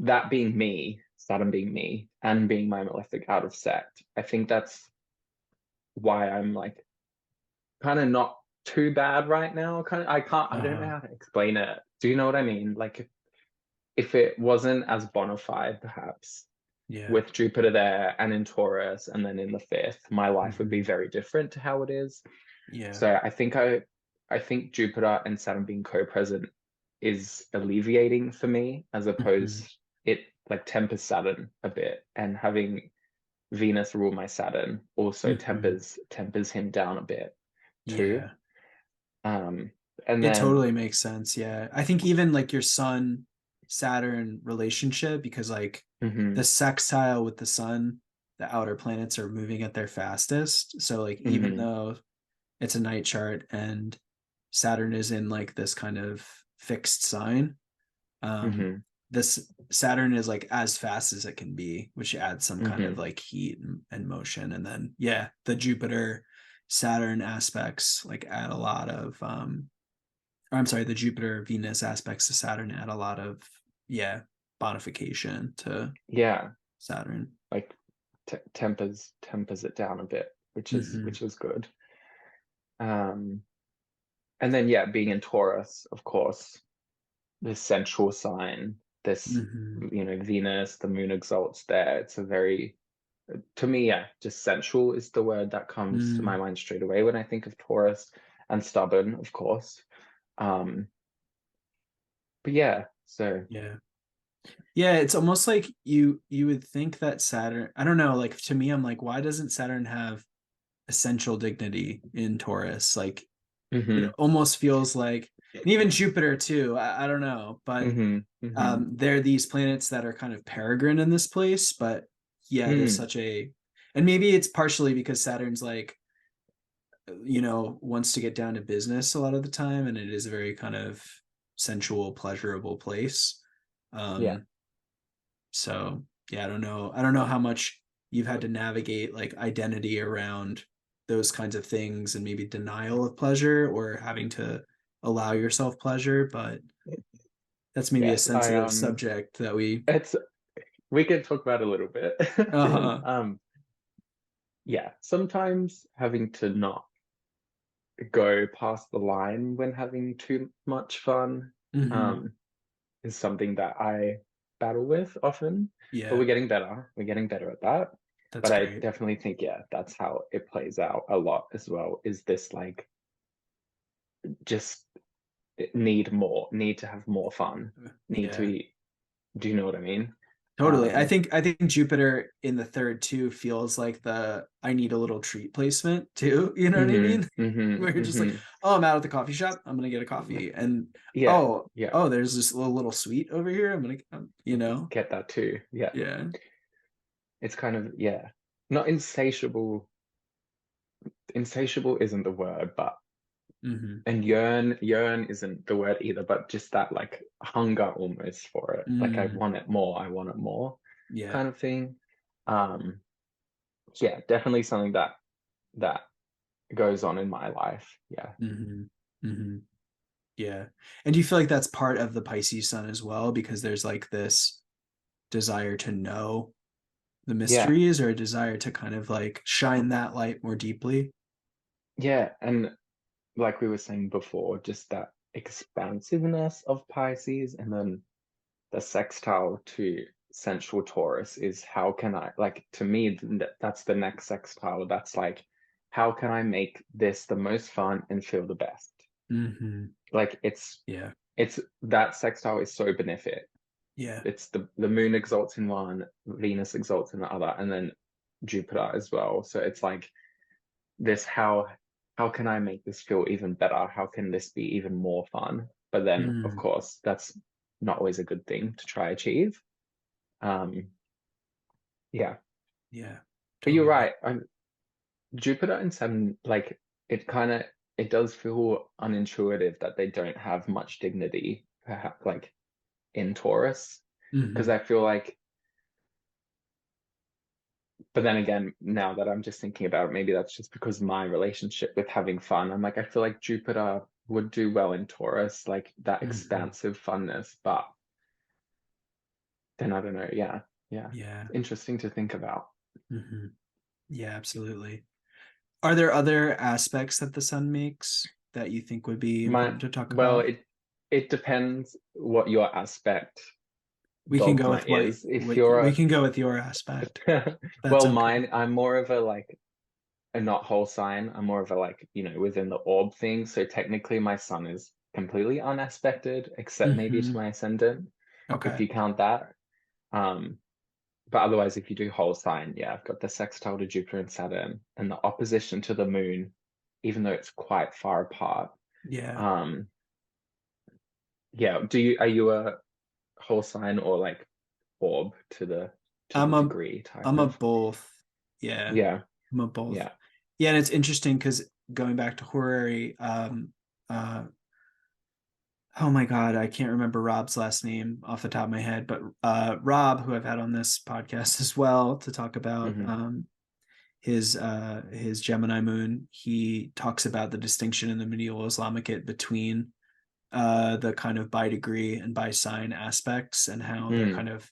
that being me, Saturn being me, and being my malefic out of Sect, I think that's why I'm like kind of not too bad right now. I don't know Uh, how to explain it. Do you know what I mean? Like if it wasn't as bona fide, perhaps yeah. with Jupiter there and in Taurus and then in the fifth, my life would be Hmm. very different to how it is. Yeah. So I think Jupiter and Saturn being co-present is alleviating for me as Hmm. opposed it like tempers Saturn a bit, and having Venus rule my Saturn also Hmm. tempers him down a bit too. Yeah. Um, and It then totally makes sense. Yeah. I think even like your Sun Saturn relationship, because like the mhm, sextile with the sun, the outer planets are moving at their fastest. So like even mhm, though it's a night chart and Saturn is in like this kind of fixed sign, um mhm, this Saturn is like as fast as it can be, which adds some kind of mhm, like heat and motion. And then yeah, the Jupiter Saturn aspects like add a lot of or I'm sorry, the Jupiter Venus aspects to Saturn add a lot of yeah bonification to yeah, Saturn. like tempers it down a bit, which is Hmm. which is good. Um, and then yeah, being in Taurus, of course, this central sign, this Hmm. Venus, the moon exalts there. It's a very, to me, yeah, just sensual is the word that comes to my Mm, mind straight away when I think of Taurus, and stubborn, of course. Um, but yeah, so yeah. Yeah, it's almost like you would think that Saturn, I don't know, like to me, I'm like, why doesn't Saturn have essential dignity in Taurus? Like it hmm almost feels like, and even Jupiter too, I don't know, but hmm hmm they're these planets that are kind of peregrine in this place, but yeah, it is mm, such a, and maybe it's partially because Saturn's like wants to get down to business a lot of the time, and it is a very kind of sensual, pleasurable place. Yeah. Um, so yeah, I don't know how much you've had to navigate like identity around those kinds of things and maybe denial of pleasure or having to allow yourself pleasure, but that's maybe a Yes, I sensitive subject that we it's we can talk about a little bit. uh-huh. Yeah, sometimes having to not go past the line when having too much fun Hmm. um is something that I battle with often, but Yeah, we're getting better. We're getting better at that. that's But I great. definitely think, yeah, that's how it plays out a lot as well, is this like just need to have more fun, need to Yeah. be, do you know what I mean? Totally. I Um, think I think Jupiter in the third too feels like the I need a little treat placement too. You know what I mean? Where you're just like, oh, I'm out at the coffee shop. I'm gonna get a coffee, and yeah, oh, yeah, oh, there's this little sweet over here. I'm gonna, get that too. Yeah, yeah. it's kind of, yeah, not insatiable. Insatiable isn't the word, but Hmm. and yearn isn't the word either, but just that like hunger almost for it. Like Mm, I want it more yeah. kind of thing. Um, yeah, definitely something that goes on in my life. Yeah. Hmm. Hmm. Yeah. And do you feel like that's part of the Pisces sun as well? Because there's like this desire to know the Yeah. mysteries or a desire to kind of like shine that light more deeply. Yeah. And like we were saying before, just that expansiveness of Pisces, and then the sextile to central Taurus is how can I, like, to me, that's the next sextile. That's like, how can I make this the most fun and feel the best? Hmm. Like Yeah. it's that sextile is so benefic. Yeah. It's the moon exalts in one, Venus exalts in the other, and then Jupiter as well. So it's like this, how can I make this feel even better? How can this be even more fun? But then of Mm, course that's not always a good thing to try achieve. Um, yeah, yeah. but you're Totally. right. Jupiter and Saturn, like it kind of it does feel unintuitive that they don't have much dignity, perhaps like in Taurus, because Hmm. I feel like. But then again, now that I'm just thinking about it, maybe that's just because my relationship with having fun. I'm like, I feel like Jupiter would do well in Taurus, like that Hmm. expansive funness. But then I don't know. Yeah, yeah, Yeah. it's interesting to think about. Hmm. Yeah, absolutely. Are there other aspects that the sun makes that you think would be My important to talk well, about? it depends what your aspect We can go dogma with is. If we you're can go with your aspect. That's well, okay. mine, I'm more of a like a not whole sign. I'm more of a like, within the orb thing. So technically my sun is completely unaspected, except maybe to Hmm. my ascendant, if Okay. you count that. Um, but otherwise, if you do whole sign, yeah, I've got the sextile to Jupiter and Saturn and the opposition to the moon, even though it's quite far apart. Yeah. Um, yeah, are you a whole sign or like orb to the I'm a degree type I'm a of? both. Yeah. Yeah, I'm a both. yeah. Yeah, and it's interesting because going back to horary, uh oh my God, I can't remember Rob's last name off the top of my head, but Rob, who I've had on this podcast as well to talk about Hmm. his Gemini moon, he talks about the distinction in the medieval Islamicate between the kind of by degree and by sign aspects and how they're Mm, kind of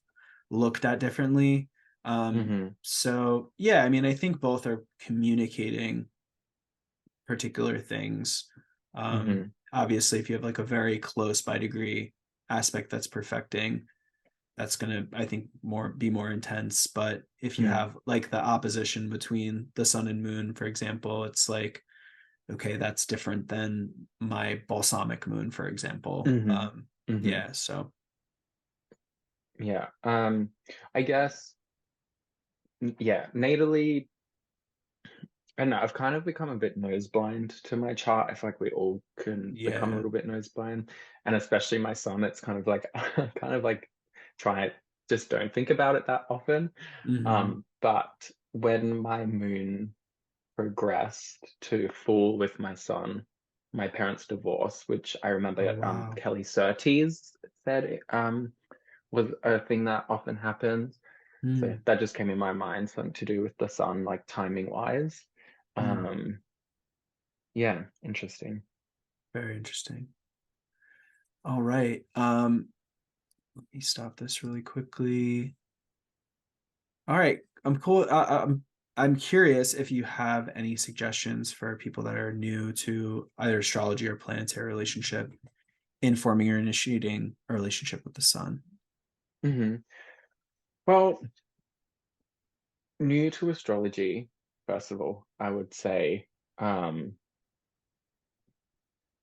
looked at differently. hmm. So yeah, I mean, I think both are communicating particular things. Hmm. Obviously, if you have like a very close by degree aspect that's perfecting, that's gonna, I think, more intense. But if you Mm, have like the opposition between the sun and moon, for example, it's like, okay, that's different than my balsamic moon, for example. hmm. Hmm. Yeah, so Yeah. I guess, yeah, natally, I don't know, I've kind of become a bit nose blind to my chart. I feel like we all can become a yeah. little bit nose blind. And especially my son, it's kind of like kind of like try just don't think about it that often. Hmm. But when my moon progressed to full with my son, my parents' divorce, which I remember Oh, wow. Kelly Surtees said was a thing that often happens. So Mm, that just came in my mind, something to do with the sun, like timing wise. mm, Yeah, interesting. very interesting. All right. Let me stop this really quickly. All right. I'm cool. I'm curious if you have any suggestions for people that are new to either astrology or planetary relationship in forming or initiating a relationship with the sun. Hmm. Well, new to astrology, first of all, I would say um,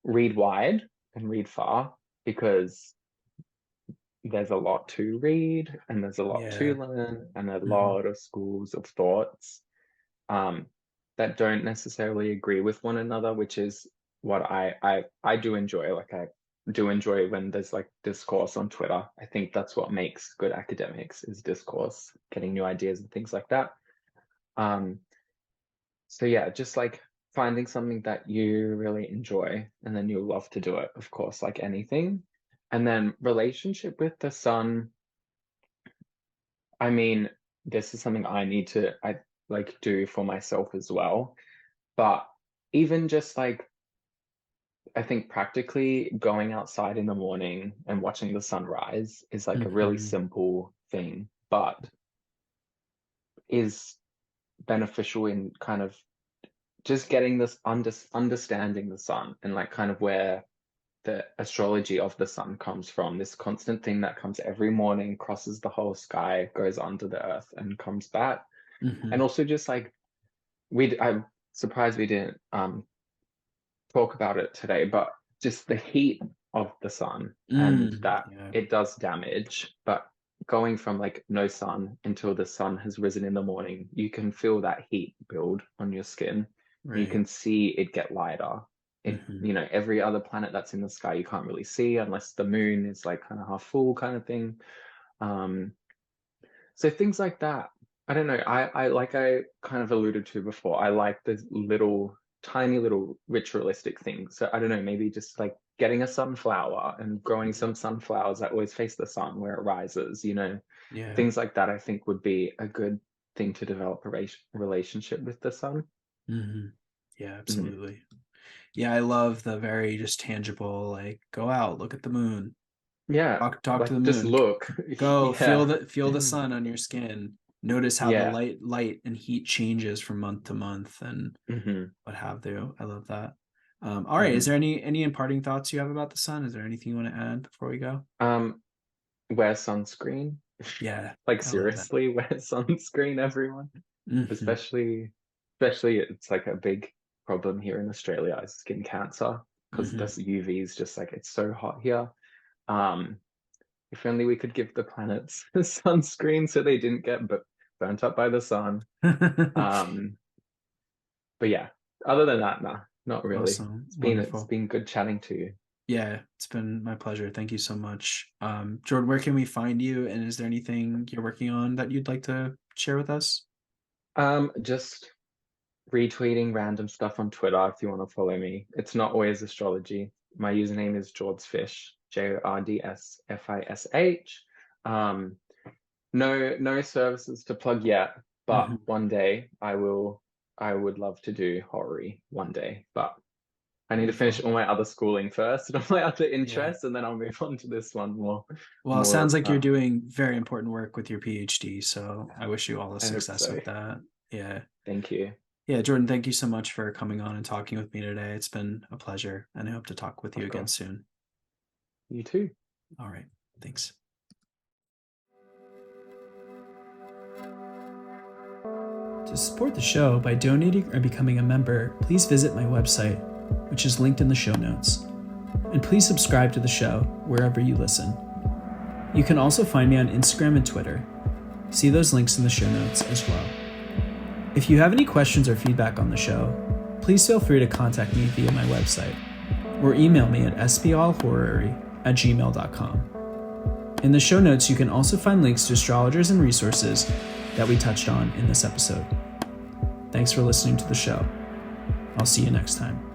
read wide and read far because there's a lot to read and there's a lot to Yeah. learn and a Hmm. lot of schools of thoughts um, that don't necessarily agree with one another, which is what I do enjoy. Like I do enjoy when there's like discourse on Twitter. I think that's what makes good academics is discourse, getting new ideas and things like that. Um, so yeah, just like finding something that you really enjoy and then you'll love to do it, of course, like anything. And then relationship with the sun, I mean, this is something I like do for myself as well. But even just like I think practically going outside in the morning and watching the sunrise is like a really Hmm. simple thing, but is beneficial in kind of just getting this understanding the sun and like kind of where the astrology of the sun comes from, this constant thing that comes every morning, crosses the whole sky, goes under the earth and comes back. And Hmm. also just like I'm surprised we didn't talk about it today, but just the heat of the sun and that Yeah. it does damage, but going from like no sun until the sun has risen in the morning, you can feel that heat build on your skin. You Right. can see it get lighter. Hmm. Every other planet that's in the sky you can't really see unless the moon is like kind of half full kind of thing. Um, so things like that. I don't know. I like I kind of alluded to before. I like the little, tiny little ritualistic things. So I don't know, maybe just like getting a sunflower and growing some sunflowers that always face the sun where it rises, Yeah. things like that I think would be a good thing to develop a relationship with the sun. Hmm. Yeah, Mhm. absolutely. Yeah, I love the very just tangible, like go out, look at the moon, Yeah, talk to the like just moon, look. go Yeah. feel the sun on your skin. Notice how the Yeah. light and heat changes from month to month and Hmm. what have you. I love that. All right, is Hmm. there any imparting thoughts you have about the sun? Is there anything you want to add before we go? Um, wear sunscreen. Yeah, Like I love that. seriously, wear sunscreen, everyone. Hmm. Especially it's like a big problem here in Australia is skin cancer because Hmm. this UV is just like it's so hot here. Um, if only we could give the planets sunscreen so they didn't get burnt up by the sun. Um, but yeah, other than that, nah, not really. Awesome, It's wonderful. been good chatting to you. Yeah, it's been my pleasure. Thank you so much. Jordan, where can we find you? And is there anything you're working on that you'd like to share with us? Just retweeting random stuff on Twitter if you want to follow me. It's not always astrology. My username is Jordsfish, JordsFish. Um, no services to plug yet, but Mhm. one day I would love to do horror one day, but I need to finish Wonderful. all my other schooling first and all my other Yeah. interests, and then I'll move on to this one Well, it sounds more like you're doing very important work with your PhD, so I wish you all the I hope success so. with that. Yeah. Thank you. Yeah, Jordan, thank you so much for coming on and talking with me today. It's been a pleasure, and I hope to talk with you Of again course. soon. You too. All right. Thanks. To support the show by donating or becoming a member, please visit my website, which is linked in the show notes. And please subscribe to the show wherever you listen. You can also find me on Instagram and Twitter. See those links in the show notes as well. If you have any questions or feedback on the show, please feel free to contact me via my website or email me at spalhorary@gmail.com. In the show notes, you can also find links to astrologers and resources that we touched on in this episode. Thanks for listening to the show. I'll see you next time.